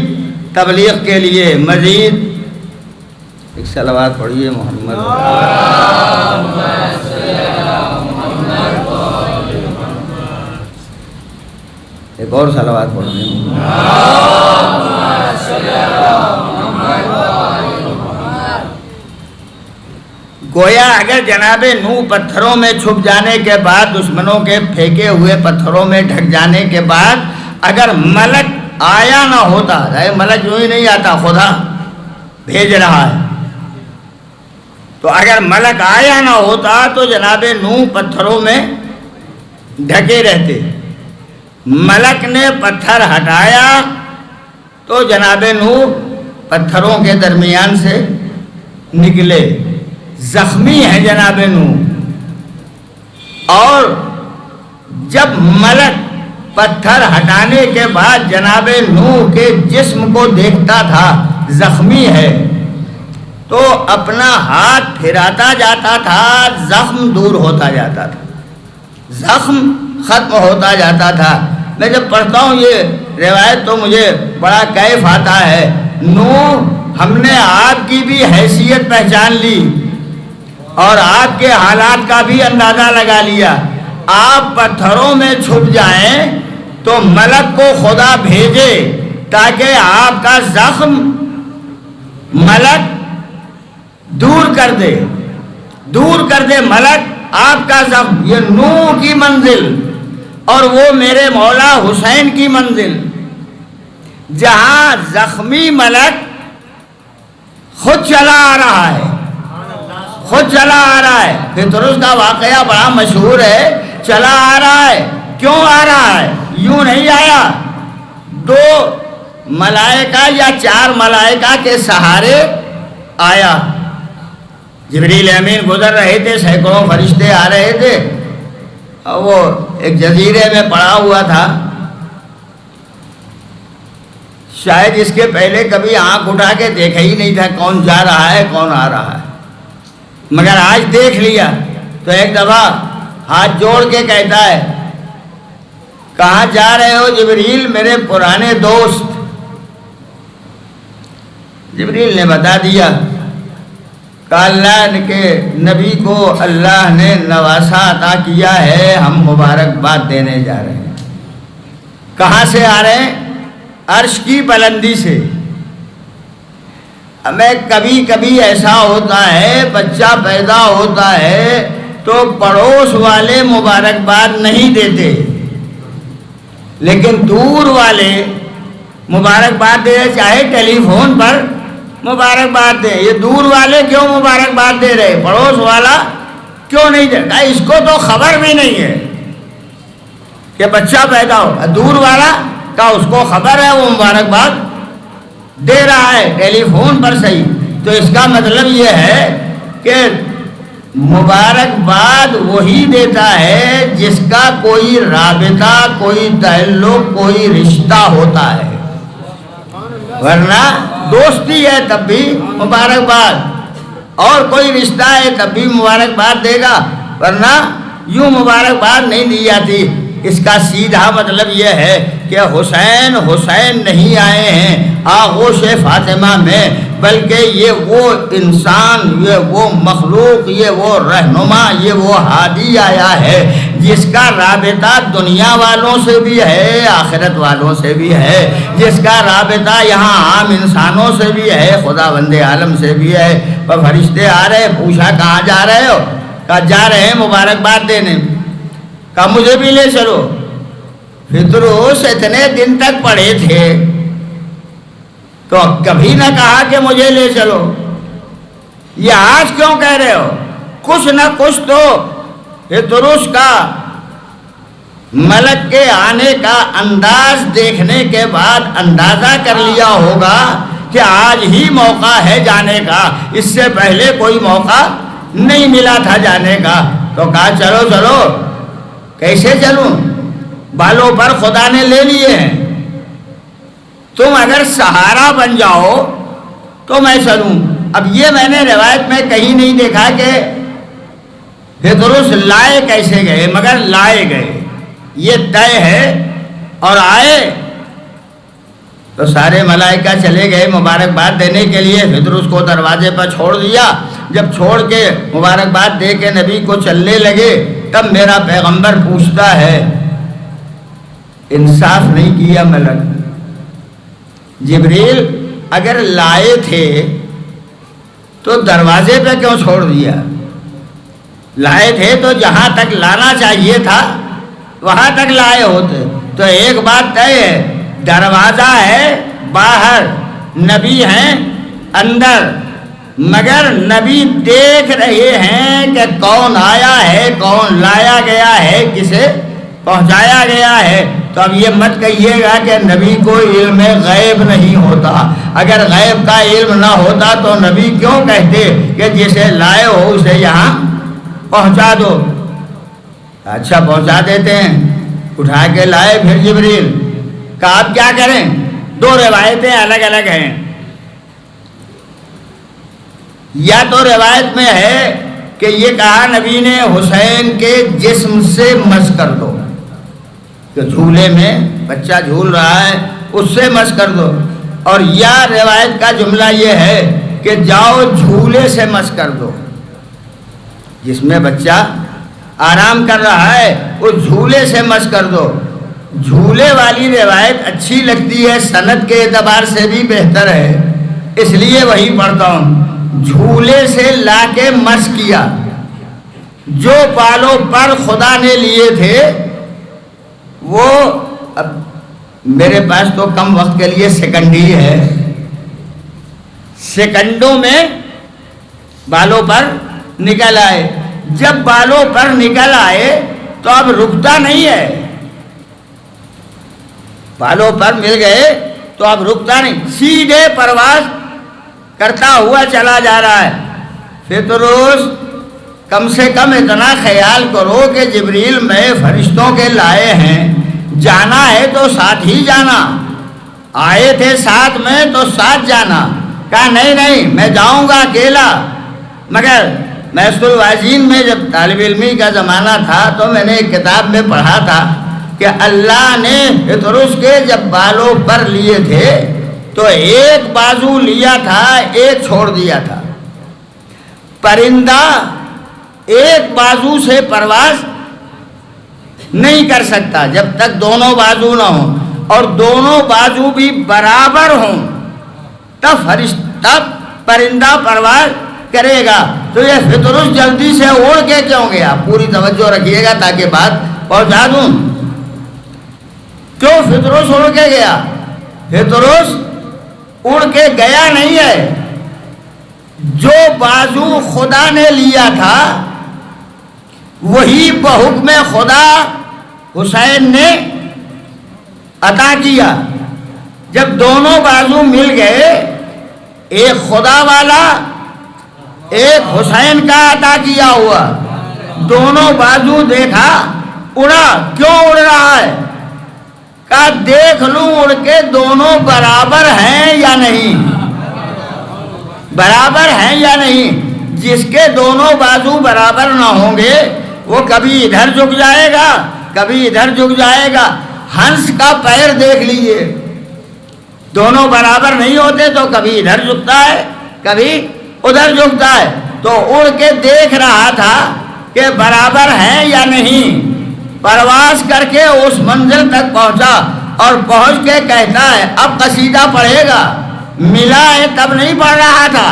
تبلیغ کے لیے مزید ایک صلوات پڑھیے محمد. ایک اور صلوات پڑھیے. گویا اگر جناب نوح پتھروں میں چھپ جانے کے بعد، دشمنوں کے پھینکے ہوئے پتھروں میں ڈھک جانے کے بعد اگر ملک آیا نہ ہوتا، ملک یوں ہی نہیں آتا، خدا بھیج رہا ہے، تو اگر ملک آیا نہ ہوتا تو جناب نوح پتھروں میں ڈھکے رہتے. ملک نے پتھر ہٹایا تو جناب نوح پتھروں کے درمیان سے نکلے. زخمی ہے جناب نوح، اور جب ملک پتھر ہٹانے کے بعد جناب نوح کے جسم کو دیکھتا تھا زخمی ہے تو اپنا ہاتھ پھراتا جاتا تھا، زخم دور ہوتا جاتا تھا، زخم ختم ہوتا جاتا تھا. میں جب پڑھتا ہوں یہ روایت تو مجھے بڑا کیف آتا ہے. نوح ہم نے آپ کی بھی حیثیت پہچان لی اور آپ کے حالات کا بھی اندازہ لگا لیا. آپ پتھروں میں چھپ جائیں تو ملک کو خدا بھیجے تاکہ آپ کا زخم ملک دور کر دے ملک آپ کا زخم. یہ نوح کی منزل اور وہ میرے مولا حسین کی منزل، جہاں زخمی ملک خود چلا آ رہا ہے. پطرس کا واقعہ بڑا مشہور ہے. چلا آ رہا ہے، کیوں آ رہا ہے؟ یوں نہیں آیا، 2 ملائکہ یا 4 ملائکہ کے سہارے آیا. جبریل امین گزر رہے تھے، سینکڑوں فرشتے آ رہے تھے. وہ ایک جزیرے میں پڑا ہوا تھا، شاید اس کے پہلے کبھی آنکھ اٹھا کے دیکھا ہی نہیں تھا کون جا رہا ہے کون آ رہا ہے، مگر آج دیکھ لیا. تو ایک دفعہ ہاتھ جوڑ کے کہتا ہے کہاں جا رہے ہو جبریل؟ میرے پرانے دوست. جبریل نے بتا دیا کہ اللہ کے نبی کو اللہ نے نواسا عطا کیا ہے، ہم مبارکباد دینے جا رہے ہیں. کہاں سے آ رہے ہیں؟ عرش کی بلندی سے. ہمیں کبھی کبھی ایسا ہوتا ہے بچہ پیدا ہوتا ہے تو پڑوس والے مبارکباد نہیں دیتے، لیکن دور والے مبارکباد دے، چاہے ٹیلی فون پر مبارکباد دیں. یہ دور والے کیوں مبارکباد دے رہے، پڑوس والا کیوں نہیں دے رہا؟ اس کو تو خبر بھی نہیں ہے کہ بچہ پیدا ہو. دور والا کا اس کو خبر ہے، وہ مبارکباد دے رہا ہے ٹیلی فون پر صحیح. تو اس کا مطلب یہ ہے کہ مبارکباد وہی دیتا ہے جس کا کوئی رابطہ، کوئی تعلق، کوئی رشتہ ہوتا ہے. ورنہ دوستی ہے تب بھی مبارکباد، اور کوئی رشتہ ہے تب بھی مبارکباد دے گا، ورنہ یوں مبارکباد نہیں دی جاتی. اس کا سیدھا مطلب یہ ہے کہ حسین نہیں آئے ہیں آغوش فاطمہ میں، بلکہ یہ وہ انسان، یہ وہ مخلوق، یہ وہ رہنما، یہ وہ ہادی آیا ہے جس کا رابطہ دنیا والوں سے بھی ہے، آخرت والوں سے بھی ہے، جس کا رابطہ یہاں عام انسانوں سے بھی ہے، خدا بند عالم سے بھی ہے. فرشتے آ رہے، پوچھا کہاں جا رہے ہو؟ کہا جا رہے ہیں مبارکباد دینے. کہا مجھے بھی لے چلو. پطرس اتنے دن تک پڑھے تھے تو کبھی نہ کہا کہ مجھے لے چلو. یہ آج کیوں کہہ رہے ہو؟ کچھ نہ کچھ تو پطرس کا ملک کے آنے کا انداز دیکھنے کے بعد اندازہ کر لیا ہوگا کہ آج ہی موقع ہے جانے کا، اس سے پہلے کوئی موقع نہیں ملا تھا جانے کا. تو کہا چلو چلو. کیسے چلوں؟ بالوں پر خدا نے لے لیے ہیں. تم اگر سہارا بن جاؤ تو میں چلوں. اب یہ میں نے روایت میں کہیں نہیں دیکھا کہ پطرس لائے کیسے گئے، مگر لائے گئے، یہ طے ہے. اور آئے تو سارے ملائکہ چلے گئے مبارکباد دینے کے لیے. پطرس کو دروازے پر چھوڑ دیا. جب چھوڑ کے مبارکباد دے کے نبی کو چلنے لگے تب میرا پیغمبر پوچھتا ہے انصاف نہیں کیا ملک جبریل، اگر لائے تھے تو دروازے پہ کیوں چھوڑ دیا؟ لائے تھے تو جہاں تک لانا چاہیے تھا وہاں تک لائے ہوتے. تو ایک بات طے ہے، دروازہ ہے باہر، نبی ہیں اندر، مگر نبی دیکھ رہے ہیں کہ کون آیا ہے، کون لایا گیا ہے، کسے پہنچایا گیا ہے. تو اب یہ مت کہیے گا کہ نبی کو علم غیب نہیں ہوتا. اگر غیب کا علم نہ ہوتا تو نبی کیوں کہتے کہ جسے لائے ہو اسے یہاں پہنچا دو؟ اچھا پہنچا دیتے ہیں. اٹھا کے لائے پھر جبریل. کہا آپ کیا کریں؟ دو روایتیں الگ الگ ہیں. یا تو روایت میں ہے کہ یہ کہا نبی نے حسین کے جسم سے مس کر دو، کہ جھولے میں بچہ جھول رہا ہے اس سے مس کر دو. اور یا روایت کا جملہ یہ ہے کہ جاؤ جھولے سے مس کر دو، جس میں بچہ آرام کر رہا ہے اس جھولے سے مس کر دو. جھولے والی روایت اچھی لگتی ہے، سند کے اعتبار سے بھی بہتر ہے، اس لیے وہی پڑھتا ہوں. جھولے سے لا کے مس کیا. جو بالوں پر خدا نے لیے تھے وہ، اب میرے پاس تو کم وقت کے لیے سیکنڈ ہی ہے، سیکنڈوں میں بالوں پر نکل آئے. جب بالوں پر نکل آئے تو اب رکتا نہیں ہے، بالوں پر مل گئے تو اب رکتا نہیں، سیدھے پرواز کرتا ہوا چلا جا رہا ہے. پطرس کم سے کم اتنا خیال کرو کہ جبریل میں فرشتوں کے لائے ہیں، جانا ہے تو ساتھ ہی جانا، آئے تھے ساتھ میں تو ساتھ جانا. کہا نہیں میں جاؤں گا اکیلا. مگر محض الواجین میں جب طالب علمی کا زمانہ تھا تو میں نے ایک کتاب میں پڑھا تھا کہ اللہ نے پطرس کے جب بالوں پر لیے تھے تو ایک بازو لیا تھا، ایک چھوڑ دیا تھا. پرندہ ایک بازو سے پرواز نہیں کر سکتا جب تک دونوں بازو نہ ہوں، اور دونوں بازو بھی برابر ہوں تب پرندہ پرواز کرے گا. تو یہ پطرس جلدی سے اڑ کے کیوں گیا؟ پوری توجہ رکھیے گا تاکہ بات پہنچا دوں. کیوں پطرس اڑ کے گیا؟ پطرس اڑ کے گیا نہیں ہے، جو بازو خدا نے لیا تھا وہی بحکم خدا حسین نے عطا کیا. جب دونوں بازو مل گئے، ایک خدا والا ایک حسین کا عطا کیا ہوا، دونوں بازو دیکھا اڑا. کیوں اڑ رہا ہے؟ کہا دیکھ لوں اڑ کے دونوں برابر ہیں یا نہیں، برابر ہیں یا نہیں. جس کے دونوں بازو برابر نہ ہوں گے وہ کبھی ادھر جھک جائے گا کبھی ادھر جھک جائے گا. ہنس کا پیر دیکھ لیجئے، دونوں برابر نہیں ہوتے تو کبھی ادھر جھکتا ہے کبھی ادھر جھکتا ہے. تو اڑ کے دیکھ رہا تھا کہ برابر ہیں یا نہیں. پرواز کر کے اس منزل تک پہنچا اور پہنچ کے کہتا ہے اب قصیدہ پڑھے گا. ملا ہے تب نہیں پڑھ رہا تھا،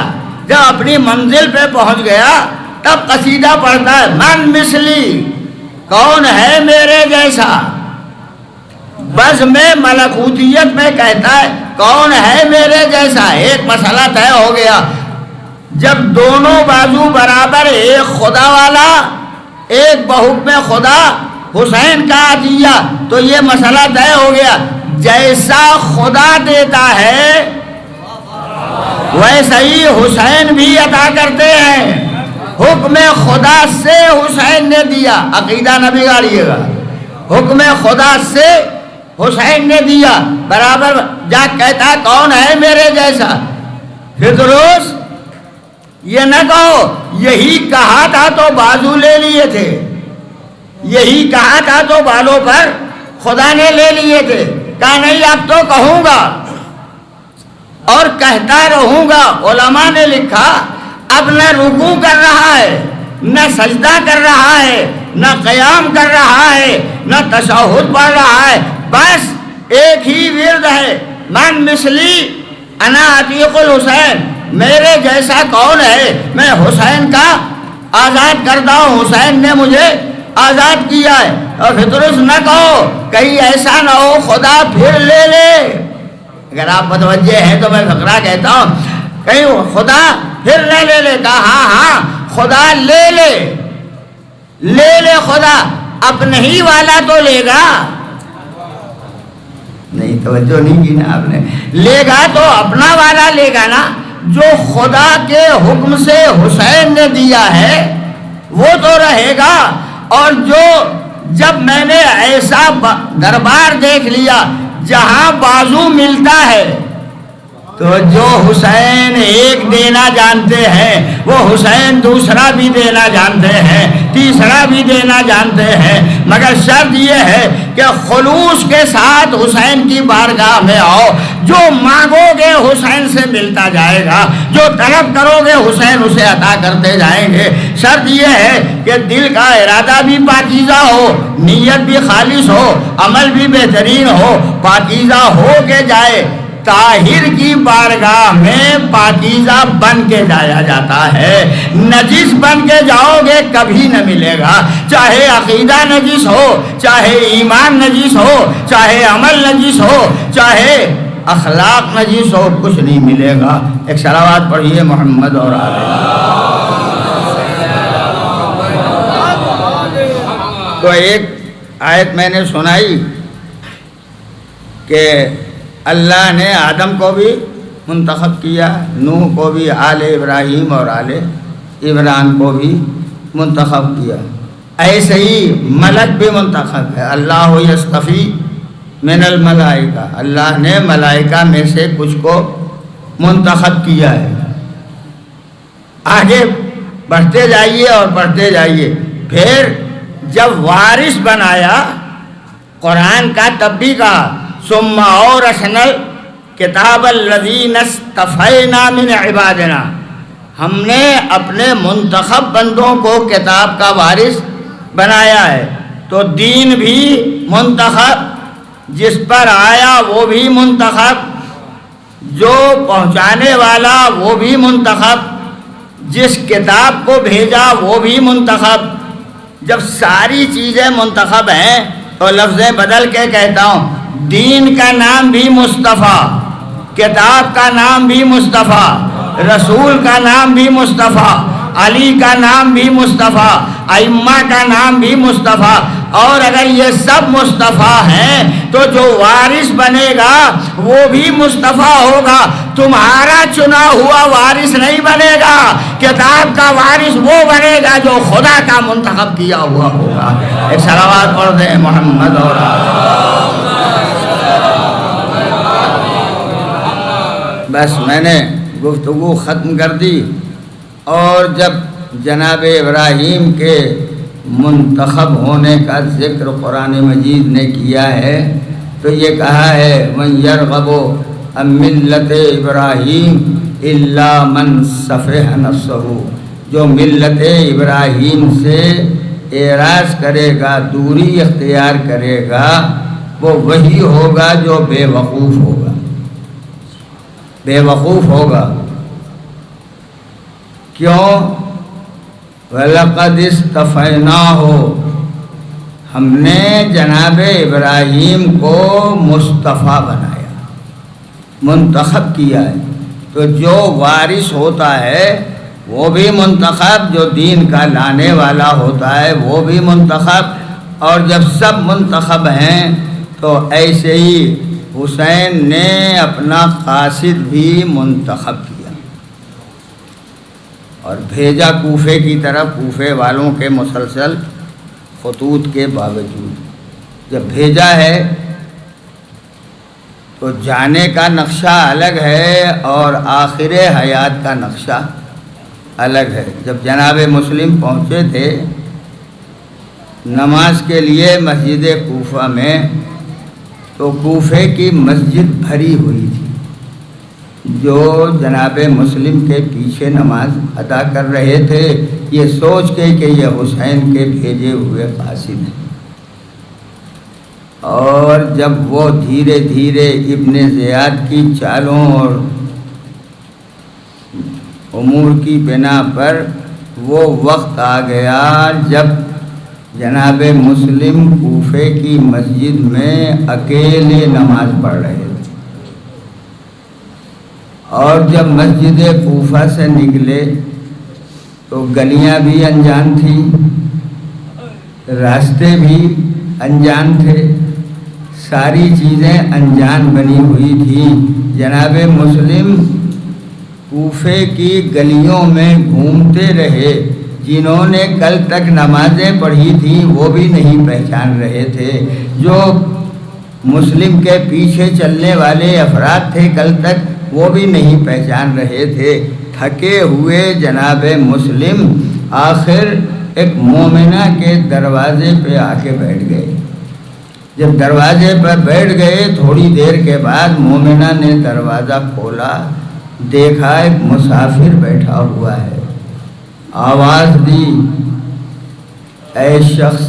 جب اپنی منزل پہ پہنچ گیا تب قصیدہ پڑھتا ہے. من مثلی، کون ہے میرے جیسا. بس میں ملکوتیت میں کہتا ہے کون ہے میرے جیسا. ایک مسئلہ طے ہو گیا. جب دونوں بازو برابر، ایک خدا والا ایک بحکم خدا حسین کا عطیہ، تو یہ مسئلہ طے ہو گیا. جیسا خدا دیتا ہے ویسا ہی حسین بھی عطا کرتے ہیں. حکم خدا سے حسین نے دیا، عقیدہ نہ بگاڑیے گا. حکم خدا سے حسین نے دیا برابر جا کہتا کون ہے میرے جیسا؟ فردوس یہ نہ کہو یہی کہا تھا تو بازو لے لیے تھے، یہی کہا تھا تو بالوں پر خدا نے لے لیے تھے، کہا نہیں اب تو کہوں گا اور کہتا رہوں گا۔ علماء نے لکھا اب نہ رکوع کر رہا ہے، نہ سجدہ کر رہا ہے، نہ قیام کر رہا ہے، نہ تشہد پڑھ رہا ہے، بس ایک ہی ورد ہے، من مثلی انا عتیق الحسین، میرے جیسا کون ہے؟ میں حسین کا آزاد کردہ ہوں، حسین نے مجھے آزاد کیا ہے۔ اور فطرس نہ کہو کہیں ایسا نہ ہو خدا پھر لے لے۔ اگر آپ متوجہ ہیں تو میں فقرہ کہتا ہوں، کہیں خدا پھر لے لے، کہا ہاں ہاں خدا لے لے، لے لے، خدا اپنے ہی والا تو لے گا، نہیں توجہ نہیں کی نا آپ نے، لے گا تو اپنا والا لے گا نا، جو خدا کے حکم سے حسین نے دیا ہے وہ تو رہے گا۔ اور جو جب میں نے ایسا دربار دیکھ لیا جہاں بازو ملتا ہے تو جو حسین ایک دینا جانتے ہیں وہ حسین دوسرا بھی دینا جانتے ہیں، تیسرا بھی دینا جانتے ہیں، مگر شرط یہ ہے کہ خلوص کے ساتھ حسین کی بارگاہ میں آؤ، جو مانگو گے حسین سے ملتا جائے گا، جو طلب کرو گے حسین اسے عطا کرتے جائیں گے۔ شرط یہ ہے کہ دل کا ارادہ بھی پاکیزہ ہو، نیت بھی خالص ہو، عمل بھی بہترین ہو، پاکیزہ ہو کے جائے۔ طاہر کی بارگاہ میں پاکیزہ بن کے جایا جاتا ہے، نجس بن کے جاؤ گے کبھی نہ ملے گا، چاہے عقیدہ نجس ہو، چاہے ایمان نجس ہو، چاہے عمل نجس ہو، چاہے اخلاق نجس ہو، کچھ نہیں ملے گا۔ ایک صلوات پڑھیے محمد اور آلہ۔ تو ایک آیت میں نے سنائی کہ اللہ نے آدم کو بھی منتخب کیا، نوح کو بھی، آل ابراہیم اور آل عمران کو بھی منتخب کیا، ایسے ہی ملک بھی منتخب ہے۔ اللہ یصطفی من الملائکہ، اللہ نے ملائکہ میں سے کچھ کو منتخب کیا ہے۔ آگے بڑھتے جائیے اور بڑھتے جائیے، پھر جب وارث بنایا قرآن کا تب بھی کہا ثم اورثنا الکتاب الذین اصطفینا من عبادنا، ہم نے اپنے منتخب بندوں کو کتاب کا وارث بنایا ہے۔ تو دین بھی منتخب، جس پر آیا وہ بھی منتخب، جو پہنچانے والا وہ بھی منتخب، جس کتاب کو بھیجا وہ بھی منتخب۔ جب ساری چیزیں منتخب ہیں تو لفظیں بدل کے کہتا ہوں، دین کا نام بھی مصطفیٰ، کتاب کا نام بھی مصطفیٰ، رسول کا نام بھی مصطفیٰ، علی کا نام بھی مصطفیٰ، ائمہ کا نام بھی مصطفیٰ۔ اور اگر یہ سب مصطفیٰ ہیں تو جو وارث بنے گا وہ بھی مصطفیٰ ہوگا، تمہارا چنا ہوا وارث نہیں بنے گا، کتاب کا وارث وہ بنے گا جو خدا کا منتخب کیا ہوا ہوگا۔ ایک صلوات پڑھ دیں محمد اور بس میں نے گفتگو ختم کر دی۔ اور جب جناب ابراہیم کے منتخب ہونے کا ذکر قرآن مجید نے کیا ہے تو یہ کہا ہے من یرغب عن ملت ابراہیم الا من صفح نفسہ، جو ملت ابراہیم سے اعراض کرے گا، دوری اختیار کرے گا، وہ وہی ہوگا جو بے وقوف ہوگا، بے وقوف ہوگا۔ کیوں؟ وَلَقَدِ اسْتَفَيْنَاهُ، ہم نے جناب ابراہیم کو مصطفیٰ بنایا، منتخب کیا ہے۔ تو جو وارث ہوتا ہے وہ بھی منتخب، جو دین کا لانے والا ہوتا ہے وہ بھی منتخب۔ اور جب سب منتخب ہیں تو ایسے ہی حسین نے اپنا قاصد بھی منتخب کیا اور بھیجا کوفے کی طرف، کوفے والوں کے مسلسل خطوط کے باوجود جب بھیجا ہے تو جانے کا نقشہ الگ ہے اور آخر حیات کا نقشہ الگ ہے۔ جب جناب مسلم پہنچے تھے نماز کے لیے مسجد کوفہ میں، تو کوفے کی مسجد بھری ہوئی تھی۔ جو جناب مسلم کے پیچھے نماز ادا کر رہے تھے یہ سوچ کے کہ یہ حسین کے بھیجے ہوئے قاصد ہیں، اور جب وہ دھیرے دھیرے ابن زیاد کی چالوں اور امور کی بنا پر وہ وقت آ گیا جب جناب مسلم کوفے کی مسجد میں اکیلے نماز پڑھ رہے تھے، اور جب مسجد کوفہ سے نکلے تو گلیاں بھی انجان تھیں، راستے بھی انجان تھے، ساری چیزیں انجان بنی ہوئی تھیں۔ جناب مسلم کوفے کی گلیوں میں گھومتے رہے، جنہوں نے کل تک نمازیں پڑھی تھیں وہ بھی نہیں پہچان رہے تھے، جو مسلم کے پیچھے چلنے والے افراد تھے کل تک وہ بھی نہیں پہچان رہے تھے۔ تھکے ہوئے جناب مسلم آخر ایک مومنہ کے دروازے پہ آ کے بیٹھ گئے۔ جب دروازے پر بیٹھ گئے تھوڑی دیر کے بعد مومنہ نے دروازہ کھولا، دیکھا ایک مسافر بیٹھا ہوا ہے، آواز دی، اے شخص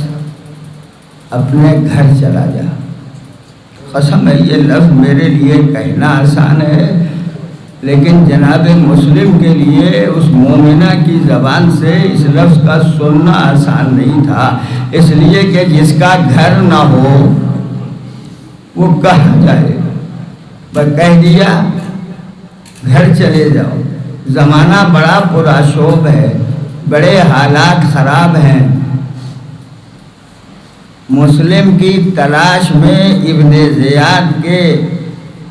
اپنے گھر چلا جا۔ قسم ہے یہ لفظ میرے لیے کہنا آسان ہے، لیکن جناب مسلم کے لیے اس مومنہ کی زبان سے اس لفظ کا سننا آسان نہیں تھا، اس لیے کہ جس کا گھر نہ ہو وہ کہاں جائے، بس کہہ دیا گھر چلے جاؤ۔ زمانہ بڑا پرآشوب ہے، بڑے حالات خراب ہیں۔ مسلم کی تلاش میں ابن زیاد کے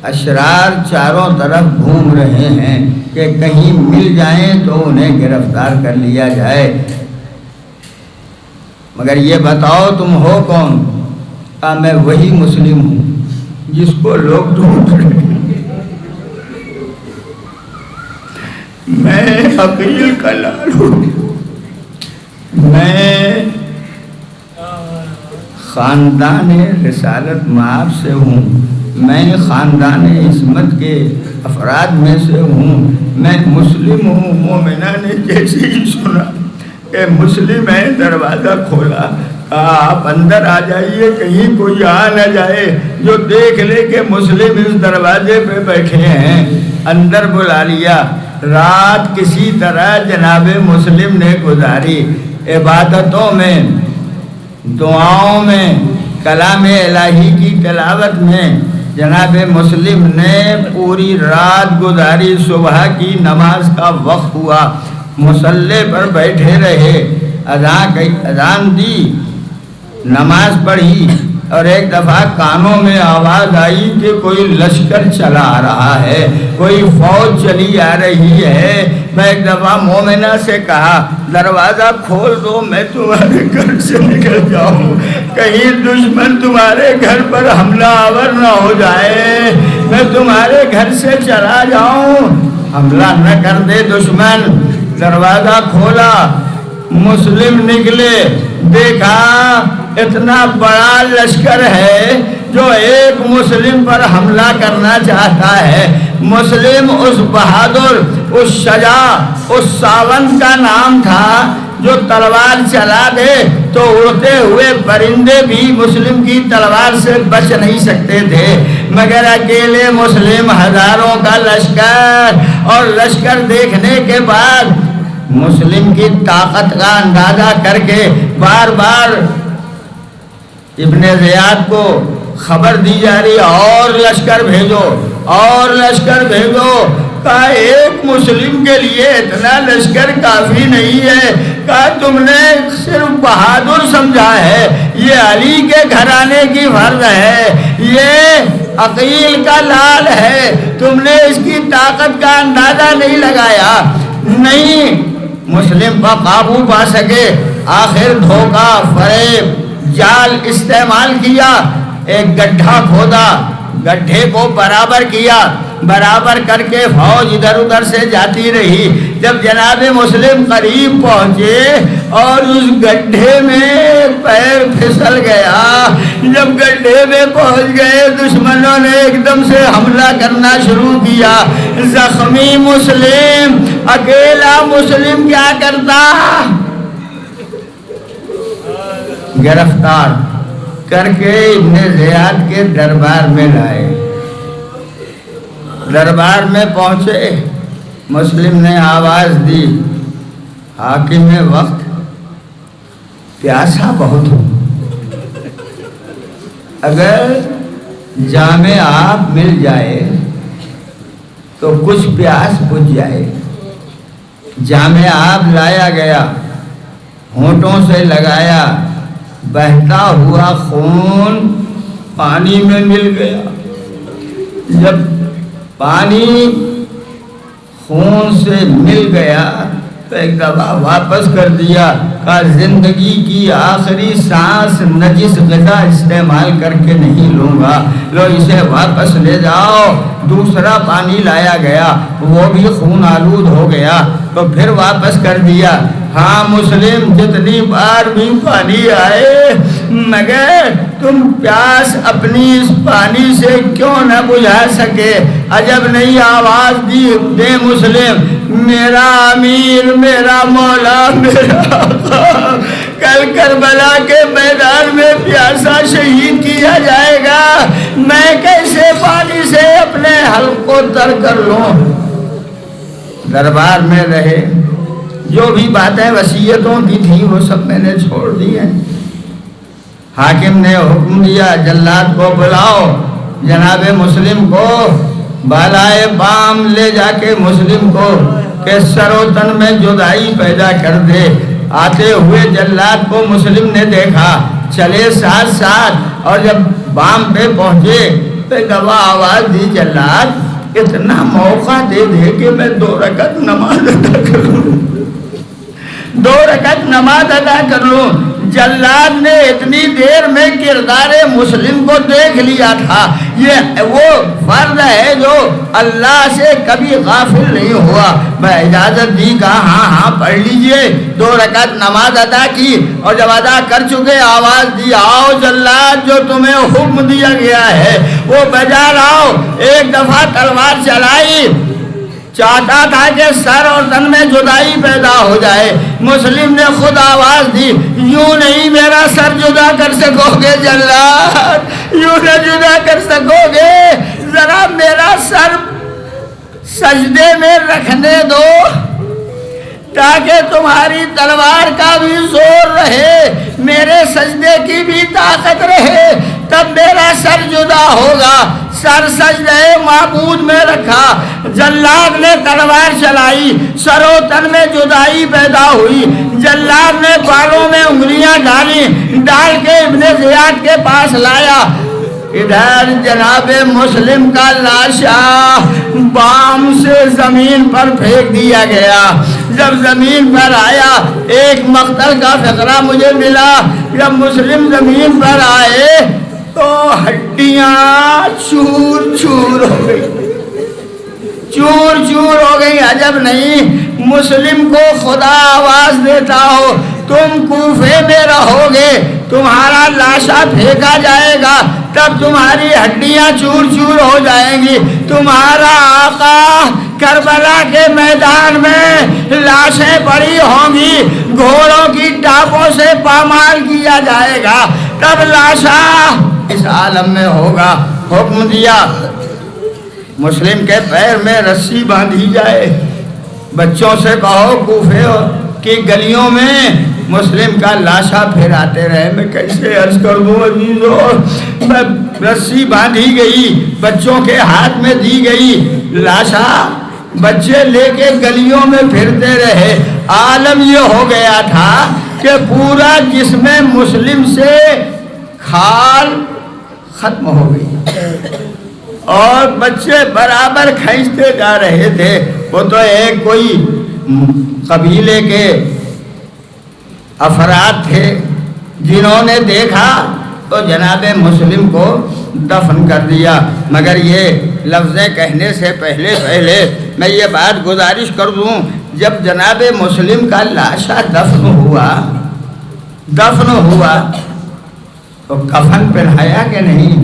اشرار چاروں طرف گھوم رہے ہیں کہ کہیں مل جائیں تو انہیں گرفتار کر لیا جائے۔ مگر یہ بتاؤ تم ہو کون؟ کہا میں وہی مسلم ہوں جس کو لوگ ڈھونڈ رہے ہیں، میں عقیل کا لال ہوں، میں خاندان رسالت مآب سے ہوں، میں خاندان عصمت کے افراد میں سے ہوں، میں مسلم ہوں۔ مومنہ نے جیسے ہی سنا کہ مسلم ہے دروازہ کھولا، آپ اندر آ جائیے، کہیں کوئی آ نہ جائے جو دیکھ لے کہ مسلم اس دروازے پہ بیٹھے ہیں۔ اندر بلا لیا۔ رات کسی طرح جناب مسلم نے گزاری، عبادتوں میں، دعاؤں میں، کلام الہی کی تلاوت میں جناب مسلم نے پوری رات گزاری۔ صبح کی نماز کا وقت ہوا، مصلی پر بیٹھے رہے، اذان دی، نماز پڑھی، اور ایک دفعہ کانوں میں آواز آئی کہ کوئی لشکر چلا آ رہا ہے، کوئی فوج چلی آ رہی ہے۔ میں ایک دفعہ مومنہ سے کہا دروازہ کھول دو، میں تمہارے گھر سے نکل جاؤں، کہیں دشمن تمہارے گھر پر حملہ آور نہ ہو جائے، میں تمہارے گھر سے چلا جاؤں، حملہ نہ کر دے دشمن۔ دروازہ کھولا، مسلم نکلے، دیکھا اتنا بڑا لشکر ہے جو ایک مسلم پر حملہ کرنا چاہتا ہے۔ مسلم اس بہادر، اس شجاع، اس ساون کا نام تھا جو تلوار چلا دے تو اڑتے ہوئے پرندے بھی مسلم کی تلوار سے بچ نہیں سکتے تھے، مگر اکیلے مسلم ہزاروں کا لشکر، اور لشکر دیکھنے کے بعد مسلم کی طاقت کا اندازہ کر کے بار بار ابن زیاد کو خبر دی جا رہی، اور لشکر بھیجو، اور لشکر بھیجو۔ کہا ایک مسلم کے لیے اتنا لشکر کافی نہیں ہے، کہا تم نے صرف بہادر سمجھا ہے، یہ علی کے گھرانے کی فرد ہے، یہ عقیل کا لال ہے، تم نے اس کی طاقت کا اندازہ نہیں لگایا، نہیں مسلم پر قابو پا سکے۔ آخر دھوکہ، فریب، جال استعمال کیا، ایک گڈھا کھودا، گڈھے کو برابر کیا، برابر کر کے فوج ادھر ادھر سے جاتی رہی۔ جب جناب مسلم قریب پہنچے اور اس گڈھے میں پیر پھسل گیا، جب گڈھے میں پہنچ گئے دشمنوں نے ایک دم سے حملہ کرنا شروع کیا۔ زخمی مسلم، اکیلا مسلم کیا کرتا؟ گرفتار کر کے ابن زیاد کے دربار میں لائے۔ دربار میں پہنچے، مسلم نے آواز دی، حاکم وقت پیاسا بہت ہوں، اگر جام آب مل جائے تو کچھ پیاس بجھ جائے۔ جام آب لایا گیا، ہونٹوں سے لگایا، بہتا ہوا خون پانی میں مل گیا۔ جب پانی خون سے مل گیا تو ایک دفعہ واپس کر دیا، کہا زندگی کی آخری سانس نجس غذا استعمال کر کے نہیں لوں گا، لو اسے واپس لے جاؤ۔ دوسرا پانی لایا گیا، وہ بھی خون آلود ہو گیا تو پھر واپس کر دیا۔ ہاں مسلم، جتنی بار بھی پانی آئے مگر تم پیاس اپنی اس پانی سے کیوں نہ بجھا سکے؟ عجب نہیں آواز دی دے مسلم، میرا امیر، میرا مولا، میرا آقا کل کربلا کے میدان میں پیاسا شہید کیا جائے گا، میں کیسے پانی سے اپنے حلق کو تر کر لوں؟ دربار میں رہے، جو بھی باتیں وصیتوں کی تھی وہ سب میں نے چھوڑ دی ہیں۔ حاکم نے حکم دیا جلاد کو بلاؤ، جناب مسلم کو بالائے بام لے جا کے مسلم کو کہ سر و تن میں جدائی پیدا کر دے۔ آتے ہوئے جلاد کو مسلم نے دیکھا، چلے ساتھ ساتھ، اور جب بام پہ پہنچے تو دوا آواز دی، جلاد اتنا موقع دے دے کہ میں 2 رکعت نماز ادا کر لوں، 2 رکعت نماز ادا کر لوں۔ جلاد نے اتنی دیر میں کردار مسلم کو دیکھ لیا تھا۔ یہ وہ فرد ہے جو اللہ سے کبھی غافل نہیں ہوا۔ میں اجازت دی، کہا ہاں ہاں پڑھ لیجئے۔ 2 رکعت نماز ادا کی اور جب ادا کر چکے آواز دی، آؤ جلاد، جو تمہیں حکم دیا گیا ہے وہ بجا لاؤ۔ ایک دفعہ تلوار چلائی، چاہتا تھا کہ سر اور تن میں جدائی پیدا ہو جائے۔ مسلم نے خود آواز دی، یوں نہیں میرا سر جدا کر سکو گے جلاد، یوں نہ جدا کر سکو گے، ذرا میرا سر سجدے میں رکھنے دو تاکہ تمہاری تلوار کا بھی زور رہے، میرے سجدے کی بھی طاقت رہے، تب میرا سر جدا ہوگا۔ سر سجدے معبود میں رکھا، جلاد نے تلوار چلائی، سر و تن میں جدائی پیدا ہوئی۔ جلاد نے بالوں میں انگلیاں ڈالی، ڈال کے ابن زیاد کے پاس لایا۔ ادھر جناب مسلم کا لاشا بام سے زمین پر پھینک دیا گیا۔ جب زمین پر آیا، ایک مقتل کا فقرہ مجھے ملا، جب مسلم زمین پر آئے تو ہڈیاں چور چور ہو گئی، چور چور ہو گئی۔ عجب نہیں، مسلم کو خدا آواز دیتا ہو، تم کوفے میں رہو گے، تمہارا لاشا پھینکا جائے گا، تب تمہاری ہڈیاں چور چور ہو جائیں گی۔ تمہارا آقا کربلا کے میدان میں لاشیں پڑی ہوں گی، گھوڑوں کی ٹاپوں سے پامال کیا جائے گا، تب لاشا اس عالم میں ہوگا۔ حکم دیا مسلم کے پیر میں رسی باندھی جائے، بچوں سے کہو کوفے کی گلیوں میں مسلم کا لاشا پھیراتے رہے۔ میں کیسے عرض کر دوں عزیزو، رسی باندھی گئی، بچوں کے ہاتھ میں دی گئی، لاشا بچے لے کے گلیوں میں پھرتے رہے۔ عالم یہ ہو گیا تھا کہ پورا جسم مسلم سے کھال ختم ہو گئی اور بچے برابر کھینچتے جا رہے تھے۔ وہ تو ایک کوئی قبیلے کے افراد تھے جنہوں نے دیکھا تو جناب مسلم کو دفن کر دیا۔ مگر یہ لفظیں کہنے سے پہلے میں یہ بات گزارش کر دوں، جب جناب مسلم کا لاشا دفن ہوا تو کفن پہنایا کہ نہیں؟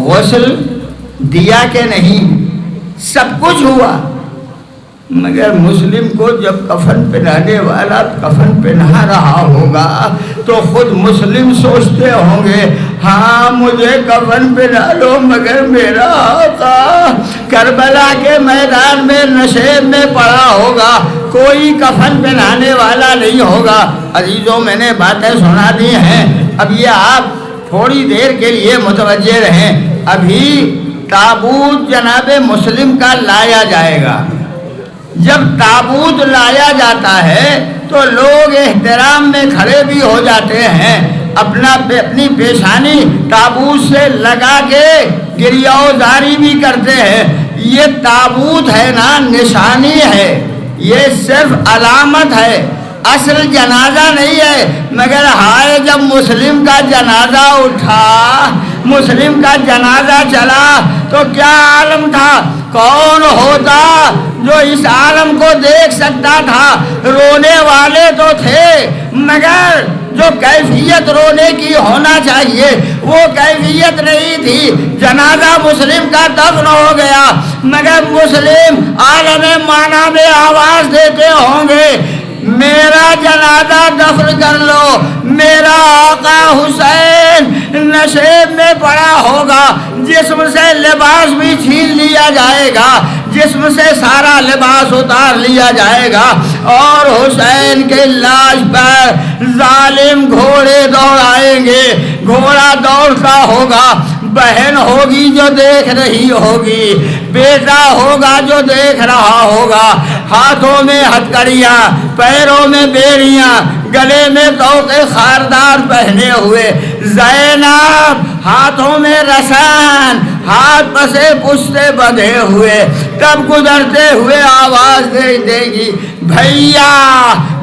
غسل دیا کہ نہیں؟ سب کچھ ہوا، مگر مسلم کو جب کفن پہنانے والا کفن پہنا رہا ہوگا تو خود مسلم سوچتے ہوں گے ہاں مجھے کفن پہنا لو، مگر میرا آقا کربلا کے میدان میں نشیب میں پڑا ہوگا، کوئی کفن پہنانے والا نہیں ہوگا۔ عزیزوں میں نے باتیں سنا دی ہیں، اب یہ آپ تھوڑی دیر کے لیے متوجہ رہیں۔ ابھی تابوت جناب مسلم کا لایا جائے گا، جب تابوت لایا جاتا ہے تو لوگ احترام میں کھڑے بھی ہو جاتے ہیں، اپنی پیشانی تابوت سے لگا کے گریہوزاری بھی کرتے ہیں۔ یہ تابوت ہے نا، نشانی ہے، یہ صرف علامت ہے، اصل جنازہ نہیں ہے۔ مگر ہائے جب مسلم کا جنازہ اٹھا، مسلم کا جنازہ چلا تو کیا عالم تھا؟ کون ہوتا جو اس عالم کو دیکھ سکتا تھا؟ رونے والے تو تھے، مگر جو کیفیت رونے کی ہونا چاہیے وہ کیفیت نہیں تھی۔ جنازہ مسلم کا دفن ہو گیا، مگر مسلم عالم مانا میں آواز دیتے ہوں گے میرا جنازہ دفن کر لو، میرا آقا حسین نشیب میں پڑا ہوگا، جسم سے لباس بھی چھین لیا جائے گا، جسم سے سارا لباس اتار لیا جائے گا، اور حسین کے لاش پر ظالم گھوڑے دوڑائیں گے۔ گھوڑا دوڑتا ہوگا، بہن ہوگی جو دیکھ رہی ہوگی، بیٹا ہوگا جو دیکھ رہا ہوگا، ہاتھوں میں ہتھکڑیاں، پیروں میں بیڑیاں، گلے میں طوقے خاردار پہنے ہوئے، زینب ہاتھوں میں رسان، ہاتھ پسے پشتے بندھے ہوئے، تب گزرتے ہوئے آواز دے گی بھیا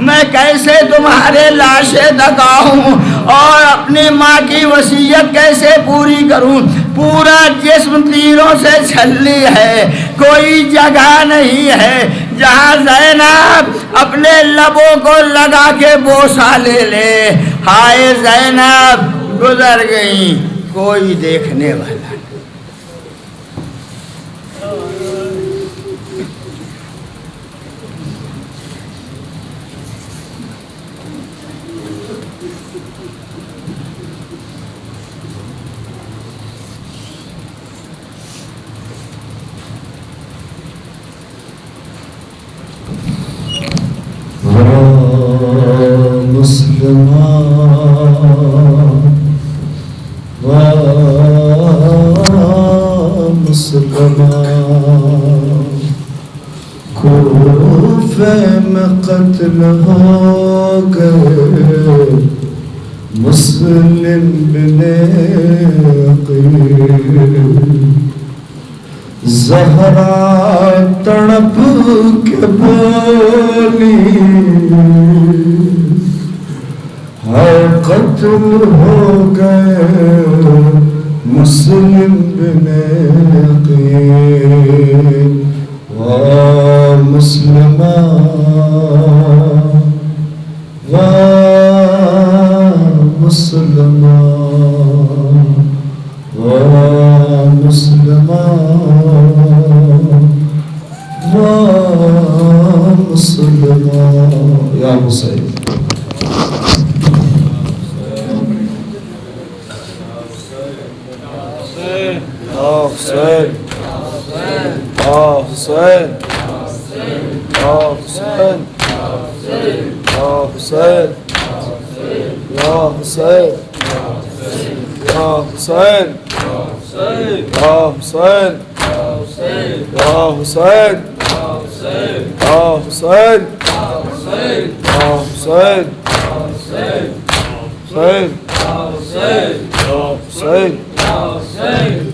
میں کیسے تمہارے لاشیں دکاؤں اور اپنی ماں کی وصیت کیسے پوری کروں؟ پورا جسم تیروں سے چھلی ہے، کوئی جگہ نہیں ہے جہاں زینب اپنے لبوں کو لگا کے بوسہ لے لے۔ ہائے زینب گزر گئی، کوئی دیکھنے والا نہیں۔ کوفہ میں قتل ہو گئے مسلم بن عقیل، زہرا تڑپ کے بولی ہائے قتل ہو گئے مسلم بن عقیل۔ مسلمہ مسلمہ مسلمہ مسلمہ یا حسین۔ حسین حسین حسین حسین حسین حسین حسین حسین حسین حسین